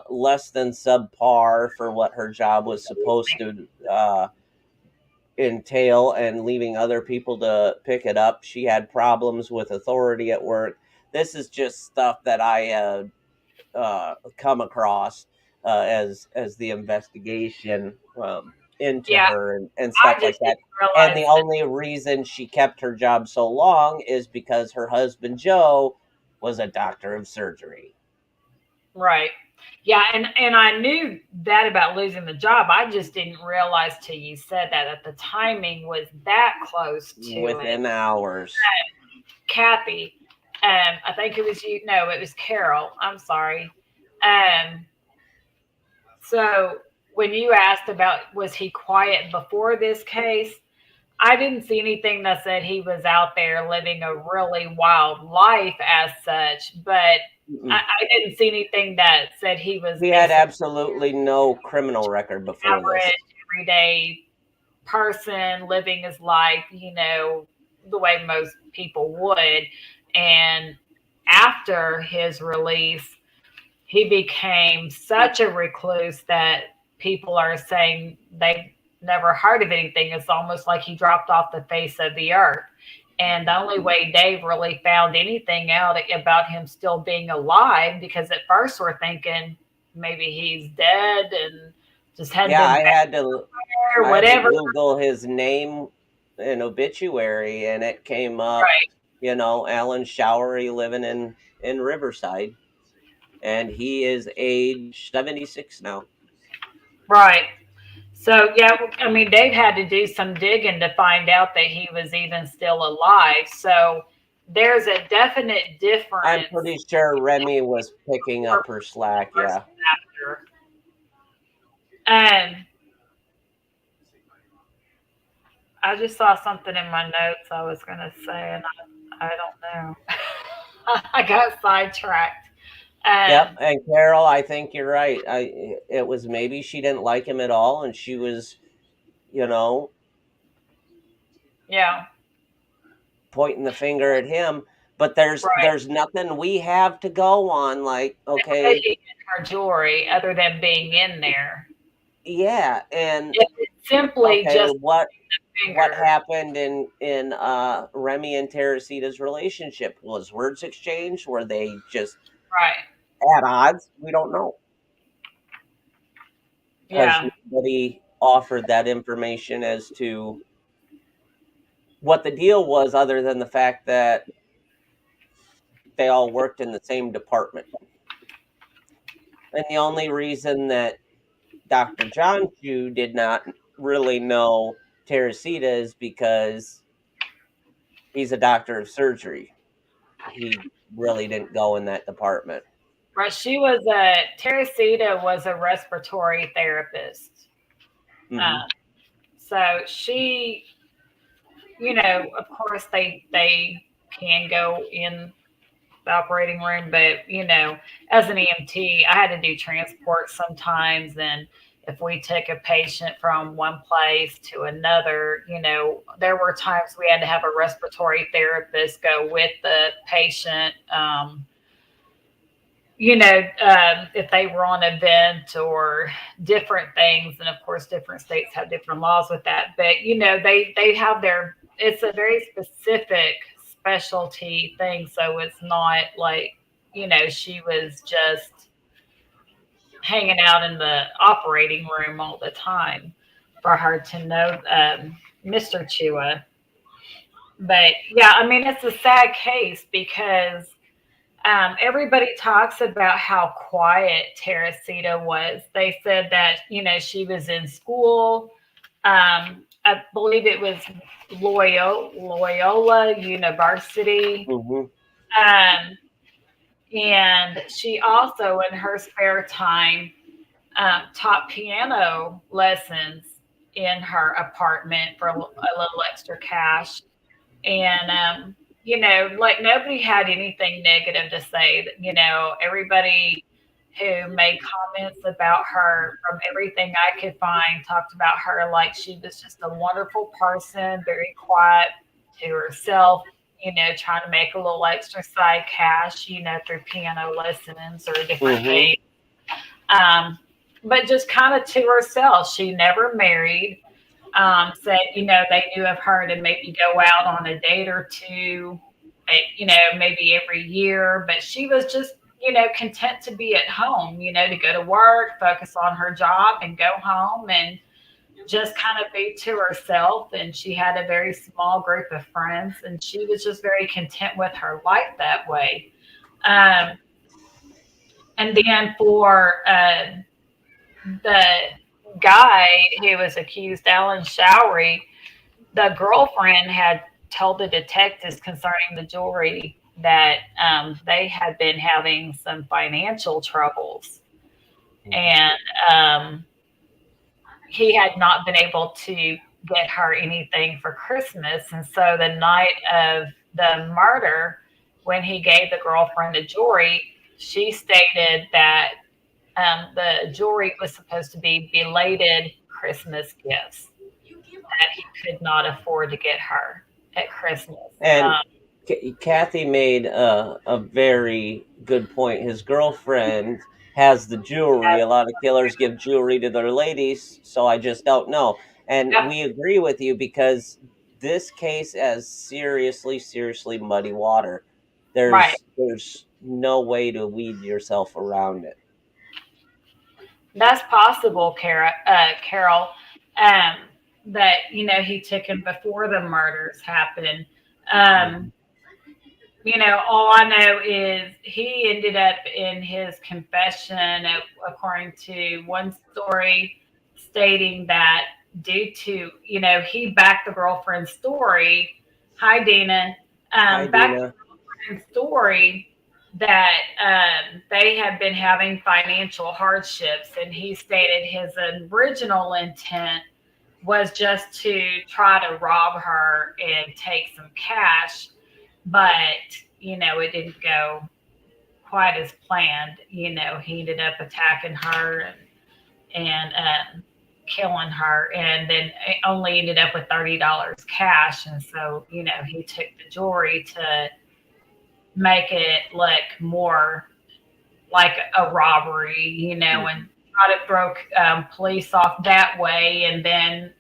less than subpar for what her job was supposed to entail, and leaving other people to pick it up. She had problems with authority at work. This is just stuff that I come across as the investigation into Yeah, her and stuff I like just that. didn't And realize the that. only reason she kept her job so long is because her husband Joe was a doctor of surgery. Right. Yeah, and I knew that about losing the job. I just didn't realize till you said that the timing was that close to it. Within hours. Kathy, I think it was you. No, it was Carol. I'm sorry. Um, so when you asked about was he quiet before this case, I didn't see anything that said he was out there living a really wild life as such, but Mm-mm. I didn't see anything that said he was He had basically absolutely no criminal record before this. average, everyday person living his life, the way most people would. And after his release, he became such a recluse that people are saying they never heard of anything. It's almost like he dropped off the face of the earth. And the only way Dave really found anything out about him still being alive, because at first we're thinking maybe he's dead and just hadn't Yeah, been I back had to or I had to whatever. Google his name and obituary, and it came up, Right, Alan Showery living in Riverside, and he is age 76 now. right. So yeah, I mean, Dave had to do some digging to find out that he was even still alive. So there's a definite I'm difference pretty sure Remy was picking before up her slack. versus Yeah. after. And I just saw something in my notes I was going to say, and I don't know. I got sidetracked. Yep. Um, And Carol, I think you're right. It was maybe she didn't like him at all, and she was, you know, yeah, pointing the finger at him. But there's right. there's nothing we have to go on. Like, okay, Especially in her jewelry, other than being in there. yeah, and If it's simply okay, just what finger, happened in Remy and Teresita's relationship? Was words exchanged? Were they just right? at odds? We don't know because Yeah, nobody offered that information as to what the deal was, other than the fact that they all worked in the same department. And the only reason that Dr. John Chu did not really know Teresita is because he's a doctor of surgery. He really didn't go in that department. right. Teresita was a respiratory therapist. Hmm. Um, so of course they can go in the operating room, but as an EMT, I had to do transport sometimes, and if we took a patient from one place to another, there were times we had to have a respiratory therapist go with the patient. If they were on a vent or different things, and of course, different states have different laws with that. But they have it's a very specific specialty thing, so it's not like she was just hanging out in the operating room all the time for her to know Mr. Chua. But yeah, I mean, it's a sad case because everybody talks about how quiet Teresita was. They said that, she was in school. I believe it was Loyola University. Hmm. Um, and she also, in her spare time, taught piano lessons in her apartment for a little extra cash. And like nobody had anything negative to say. Everybody who made comments about her, from everything I could find, talked about her like she was just a wonderful person, very quiet to herself, trying to make a little extra side cash, through piano lessons or different Hmm. things. um, but just kind of to herself. She never married. Said, they knew of her to maybe go out on a date or two. maybe every year, but she was just, content to be at home, to go to work, focus on her job, and go home and just kind of be to herself. And she had a very small group of friends, and she was just very content with her life that way. Um, and then for the guy who was accused, Alan Showery, the girlfriend had told the detectives concerning the jewelry that they had been having some financial troubles, and um, he had not been able to get her anything for Christmas. And so the night of the murder, when he gave the girlfriend the jewelry, she stated that the jewelry was supposed to be belated Christmas gifts that he could not afford to get her at Christmas. And Kathy made a very good point. His girlfriend has the jewelry. A lot of killers give jewelry to their ladies, so I just don't know. And Yep, we agree with you because this case has seriously, seriously muddy water. right. There's no way to weed yourself around it. That's possible, Carol. Um, that he took him before the murders happened. Um, Mhm. all I know is he ended up in his confession, according to one story, stating that due to, he backed the girlfriend's story. Hi, Dina. Hi, Backed Dina. the girlfriend's story that they had been having financial hardships, and he stated his original intent was just to try to rob her and take some cash, but it didn't go quite as planned. He ended up attacking her and killing her, and then it only ended up with $30 cash. And so he took the jewelry to make it look more like a robbery, and try to throw police off that way, and then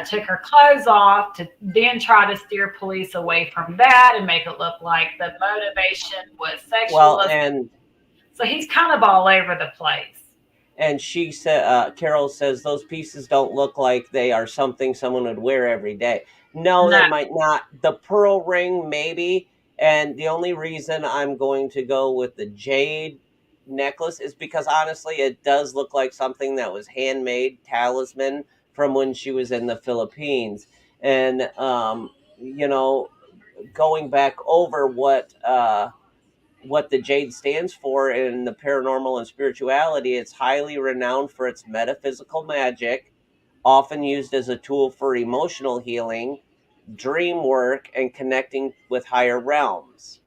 took her clothes off to then try to steer police away from that and make it look like the motivation was sexual. Well, So he's kind of all over the place. and she said, Carol says those pieces don't look like they are something someone would wear every day. No, No, they might not. The pearl ring, maybe. And the only reason I'm going to go with the jade necklace is because honestly, it does look like something that was handmade talisman from when she was in the Philippines. And, you know, going back over what the jade stands for in the paranormal and spirituality, it's highly renowned for its metaphysical magic, often used as a tool for emotional healing, dream work, and connecting with higher realms.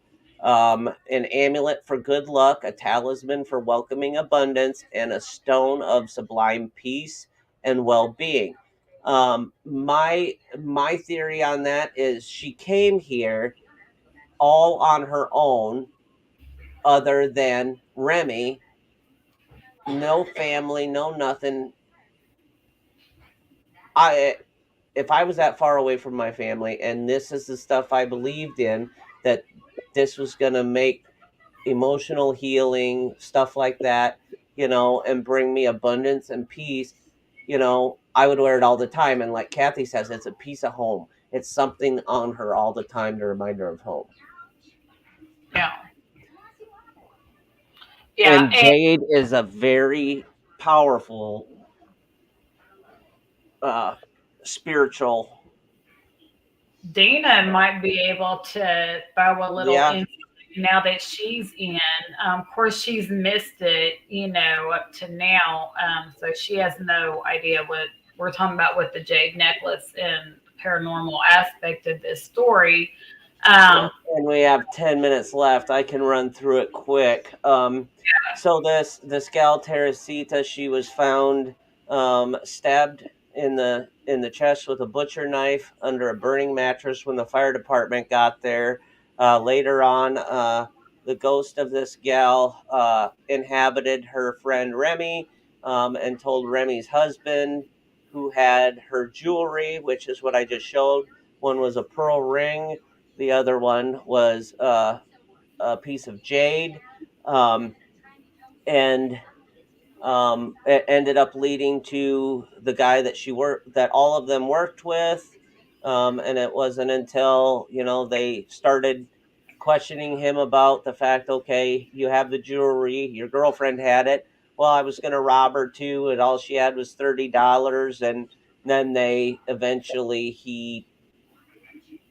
An amulet for good luck, a talisman for welcoming abundance, and a stone of sublime peace and well-being. My theory on that is she came here all on her own other than Remy, no family, no nothing. I If I was that far away from my family and this is the stuff I believed in, that this was going to make emotional healing, stuff like that, and bring me abundance and peace, I would wear it all the time. And like Kathy says, it's a piece of home. It's something on her all the time to remind her of home. yeah, yeah. And jade is a very powerful uh spiritual. Dina might be able to throw a little Yeah. in now that she's in. Of course, she's missed it, up to now. So she has no idea what we're talking about with the jade necklace and paranormal aspect of this story. Um, And we have 10 minutes left. I can run through it quick. So this gal Teresita, she was found stabbed in the chest with a butcher knife under a burning mattress when the fire department got there. Later on, the ghost of this gal inhabited her friend Remy, and told Remy's husband, who had her jewelry, which is what I just showed. One was a pearl ring, The other one was a piece of jade, um, and it ended up leading to the guy that all of them worked with. And it wasn't until they started questioning him about the fact, okay, you have the jewelry, your girlfriend had it. Well, I was going to rob her too, and all she had was $30. And then he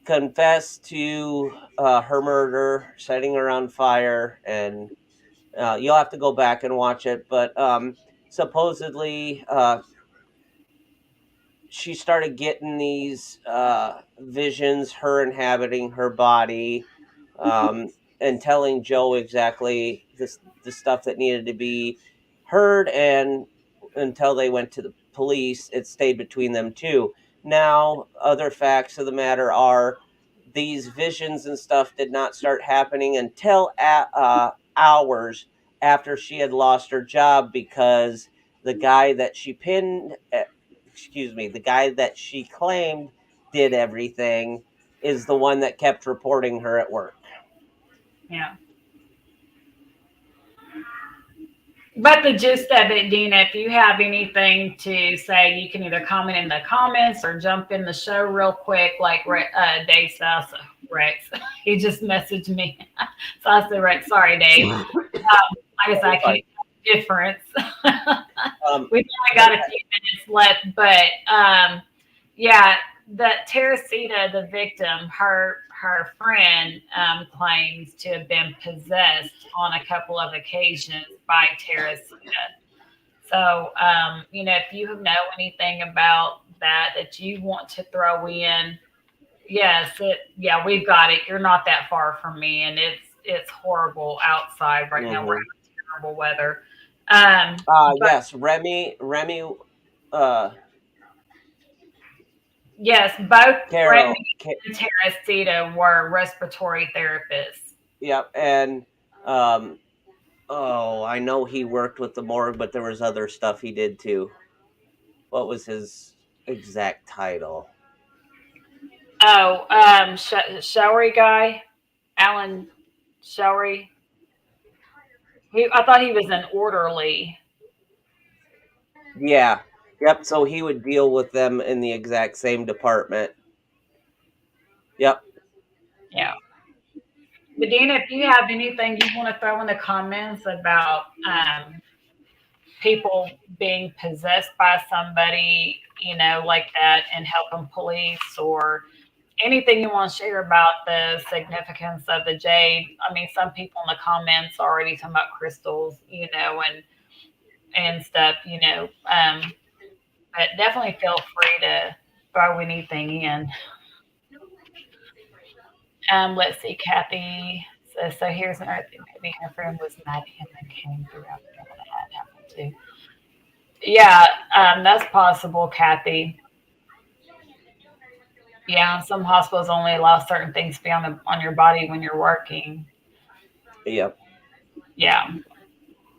confessed to her murder, setting her on fire, and you'll have to go back and watch it. But supposedly, she started getting these visions, her inhabiting her body, um, and telling Joe exactly the stuff that needed to be heard. And until they went to the police, it stayed between them two. Now, other facts of the matter are these visions and stuff did not start happening until hours after she had lost her job, because the guy that she pinned the guy that she claimed did everything is the one that kept reporting her at work. Yeah. But the gist of it, Dina, if you have anything to say, you can either comment in the comments or jump in the show real quick, like Dave Salsa Rex. He just messaged me. Salsa Rex, sorry, Dave. Like I said, I can't tell the difference. We've only got a few minutes left, but yeah, that Teresita, the victim, her friend claims to have been possessed on a couple of occasions by Teresita. So, if you know anything about that you want to throw in, yes, we've got it. You're not that far from me, and it's horrible outside right now. We're having terrible weather. But Yes, Remy, uh, yes, both Remy Carol, and Teresita were respiratory therapists. yep, and um, oh, I know he worked with the morgue, but there was other stuff he did too. What was his exact title? Oh, Showery guy, Alan Showery. I thought he was an orderly. Yeah, yep. So he would deal with them in the exact same department. Yep. Yeah. Medina, if you have anything you want to throw in the comments about people being possessed by somebody, like that, and helping police, or anything you want to share about the significance of the jade. I mean, some people in the comments are already talking about crystals, and stuff, but definitely feel free to throw anything in. Let's see, Kathy says, so here's another thing. Maybe her friend was mad at him and came through after that had happened too. Yeah, that's possible, Kathy. Yeah, some hospitals only allow certain things to be on your body when you're working. Yep. Yeah,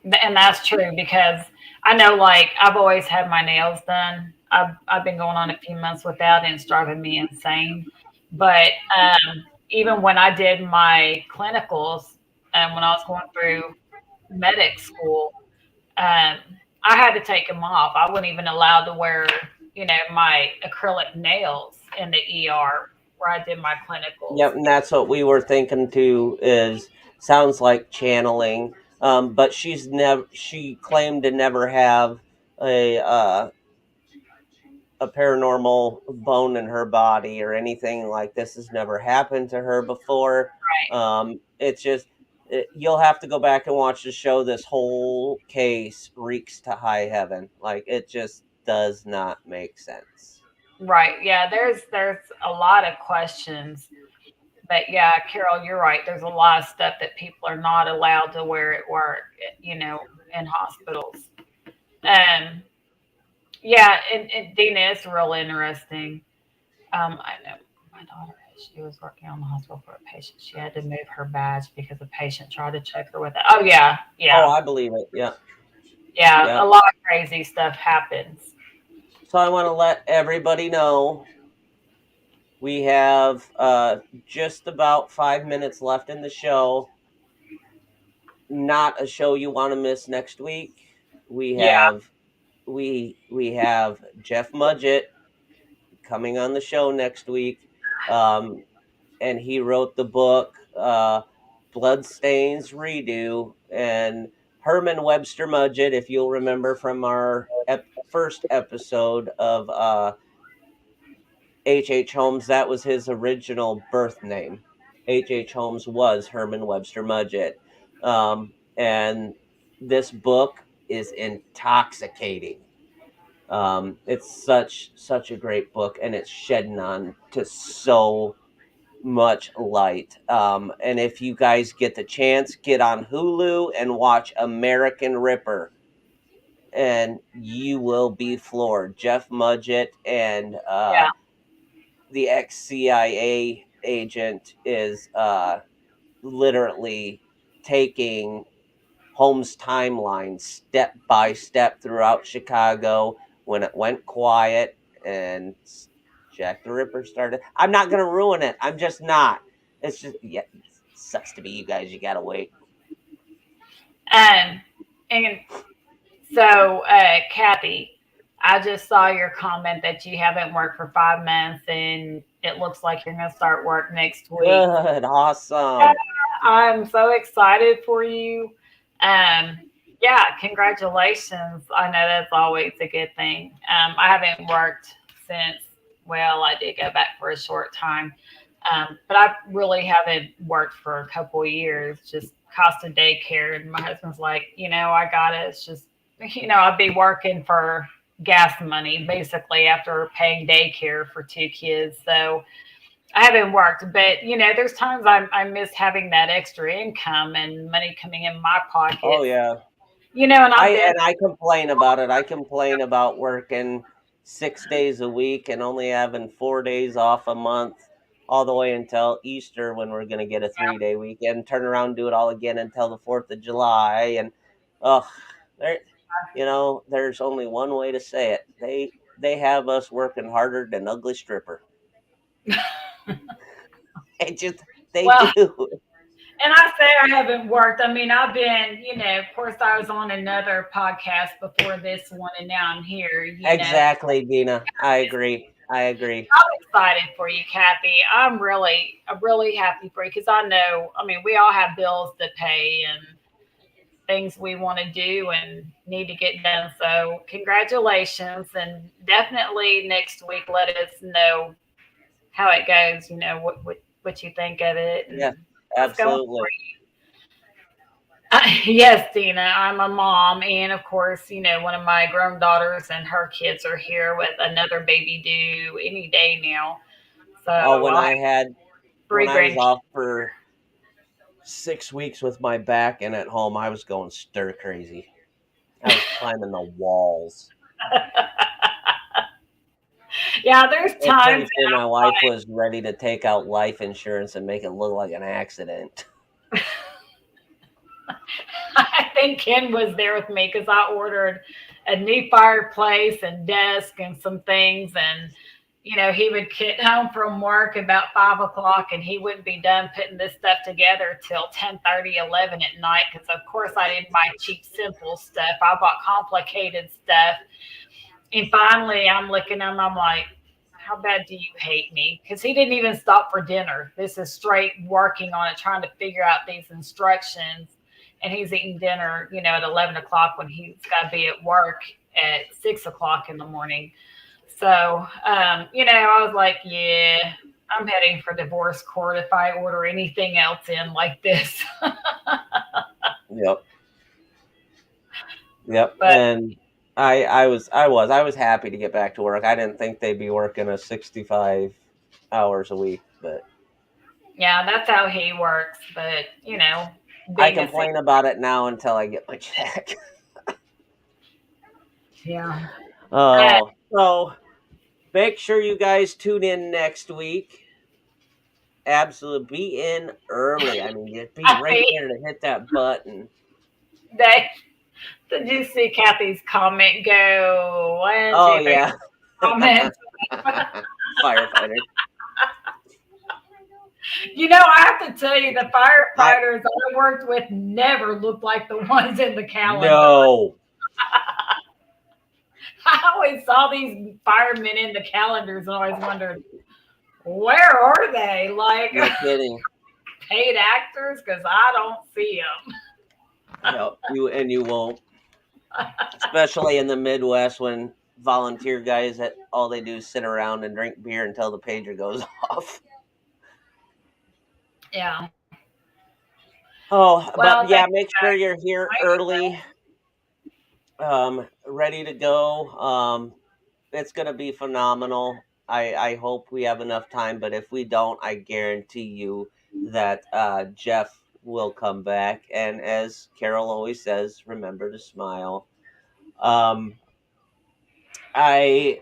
and that's true because I know, like, I've always had my nails done. I've been going on a few months without, and it's driving me insane. But even when I did my clinicals, and when I was going through medic school, um, I had to take them off. I wasn't even allowed to wear, my acrylic nails in the ER where I did my clinicals. Yep, and that's what we were thinking too. Is sounds like channeling, but she claimed to never have a uh, a paranormal bone in her body or anything like this. Has never happened to her before. It's just you'll have to go back and watch the show. This whole case reeks to high heaven. Like, it just does not make sense. Right. Yeah, there's a lot of questions. But yeah, Carol, you're right. There's a lot of stuff that people are not allowed to wear at work, in hospitals. Um, yeah, and Dina, it's real interesting. I know my daughter, she was working on the hospital for a patient. She had to move her badge because a patient tried to choke her with it. Oh yeah, Oh, yeah, I believe it. Yeah, yeah. yeah. A lot of crazy stuff happens. So I want to let everybody know We have just about 5 minutes left in the show. Not a show you want to miss next week. We Yeah. have we have Jeff Mudgett coming on the show next week, and he wrote the book Bloodstains Redo. And Herman Webster Mudgett, if you'll remember from our first episode of H. Holmes, that was his original birth name. H. Holmes was Herman Webster Mudgett. And this book is intoxicating. It's such a great book, and it's shedding on to so much light. And if you guys get the chance, get on Hulu and watch American Ripper, and you will be floored. Jeff Mudgett and Yeah. the ex CIA agent is literally taking Holmes' timeline step by step throughout Chicago when it went quiet and Jack the Ripper started. I'm not going to ruin it. I'm just not. It's just, yeah, it sucks to be you guys. You got to wait. And so, Kathy, I just saw your comment that you haven't worked for 5 months, and it looks like you're going to start work next week. Good. Awesome. I'm so excited for you. Yeah, congratulations. I know that's always a good thing. I haven't worked since, well, I did go back for a short time. But I really haven't worked for a couple of years, just cost of daycare. And my husband's like, I got it. It's just, I'd be working for gas money basically after paying daycare for 2 kids. So I haven't worked, but there's times I miss having that extra income and money coming in my pocket. Oh, yeah. And I complain about it. I complain about working 6 days a week and only having 4 days off a month, all the way until Easter when we're going to get a 3-day weekend. Turn around and do it all again until the 4th of July. And there, there's only one way to say it. They have us working harder than ugly stripper. They do. And I say I haven't worked. I mean, I've been, of course, I was on another podcast before this one, and now I'm here. Exactly, Dina. I agree. I'm excited for you, Kathy. I'm really happy for you because I know, we all have bills to pay and things we want to do and need to get done. So congratulations, and definitely next week let us know how it goes. What you think of it. And yeah, absolutely. Yes, Dina, I'm a mom, and of course, one of my grown daughters and her kids are here with another baby due any day now. So when I was off for 6 weeks with my back and at home, I was going stir crazy. I was climbing the walls. Yeah, there's times sure my wife was ready to take out life insurance and make it look like an accident. I think Ken was there with me because I ordered a new fireplace and desk and some things, and he would get home from work about 5 o'clock, and he wouldn't be done putting this stuff together till 10:30, 11 at night. Because of course I didn't buy cheap, simple stuff. I bought complicated stuff. And finally, I'm looking at him. I'm like, how bad do you hate me? Because he didn't even stop for dinner. This is straight working on it, trying to figure out these instructions. And he's eating dinner, at 11 o'clock when he's got to be at work at 6 o'clock in the morning. So, I was like, yeah, I'm heading for divorce court if I order anything else in like this. Yep. But, and I was happy to get back to work. I didn't think they'd be working a 65 hours a week, but yeah, that's how he works. But I complain about it now until I get my check. Yeah. Oh, so make sure you guys tune in next week. Absolutely, be in early. Just be right there to hit that button. Did you see Kathy's comment go? Oh, yeah. Comment. Firefighter. I have to tell you, the firefighters I worked with never looked like the ones in the calendar. No. I always saw these firemen in the calendars and always wondered, where are they? Like No kidding. paid actors? Because I don't see them. No, you won't. Especially in the Midwest when volunteer guys that all they do is sit around and drink beer until the pager goes off. Yeah. Oh, Well, but yeah, thank make sure you're here you. early, ready to go. It's gonna be phenomenal. I hope we have enough time, but if we don't, I guarantee you that Jeff will come back. And as Carol always says, remember to smile. Um, I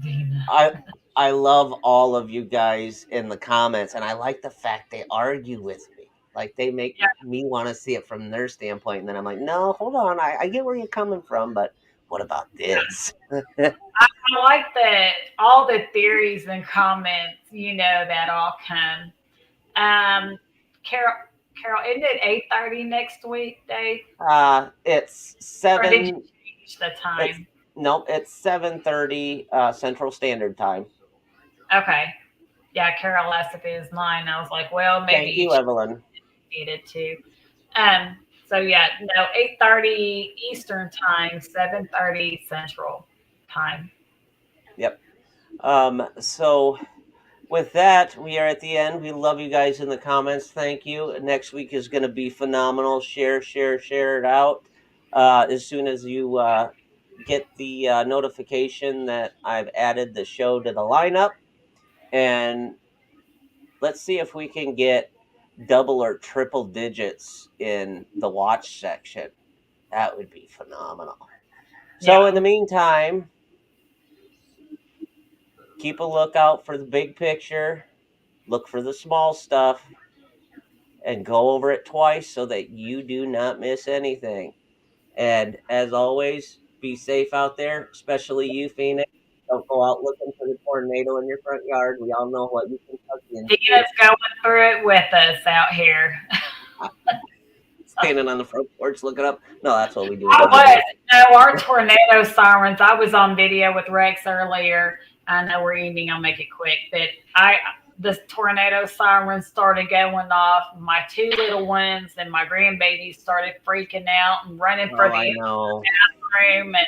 Dina. I I love all of you guys in the comments, and I like the fact they argue with me. Like they make Yeah, me want to see it from their standpoint, and then I'm like, no, hold on, I get where you're coming from, but what about this? I like that all the theories and comments, that all come. Um, Carol, Carol, isn't it 8:30 next week, Dave? It's Or did you seven. change the It's time? nope. It's 7:30 Central Standard Time. Okay. Yeah, Carol asked if it was 9. I was like, well, maybe Thank you you, Evelyn. needed to. So yeah, no, 8:30 Eastern time, 7:30 Central time. Yep. So with that, we are at the end. We love you guys in the comments. Thank you. Next week is going to be phenomenal. Share it out. As soon as you get the notification that I've added the show to the lineup, and let's see if we can get double or triple digits in the watch section. That would be phenomenal. So, in Yeah. the meantime, keep a lookout for the big picture, look for the small stuff, and go over it twice so that you do not miss anything. And as always, be safe out there, especially you, Phoenix. Don't go out looking for the tornado in your front yard. We all know what you Kentuckians do. Dina's going through it with us out here. Standing on the front porch looking up. No, that's what we do I in was. England. No, our tornado sirens. I was on video with Rex earlier. I know we're ending. I'll make it quick. But the tornado sirens started going off. My 2 little ones and my grandbabies started freaking out and running for Oh, I the know. room. And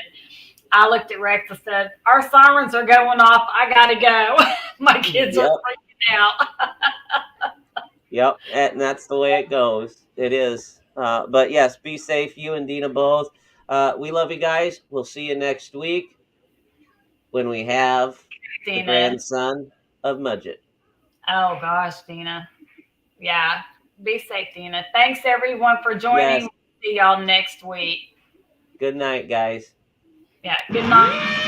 I looked at Rex and said, "Our sirens are going off. I gotta go." My kids are Yep. freaking out. Yep, and that's the way it goes. It is. But yes, be safe, you and Dina both. We love you guys. We'll see you next week when we have the Dina. grandson of Mudget. Oh gosh, Dina. Yeah. Be safe, Dina. Thanks everyone for joining. Yes. See y'all next week. Good night, guys. Yeah. Good night.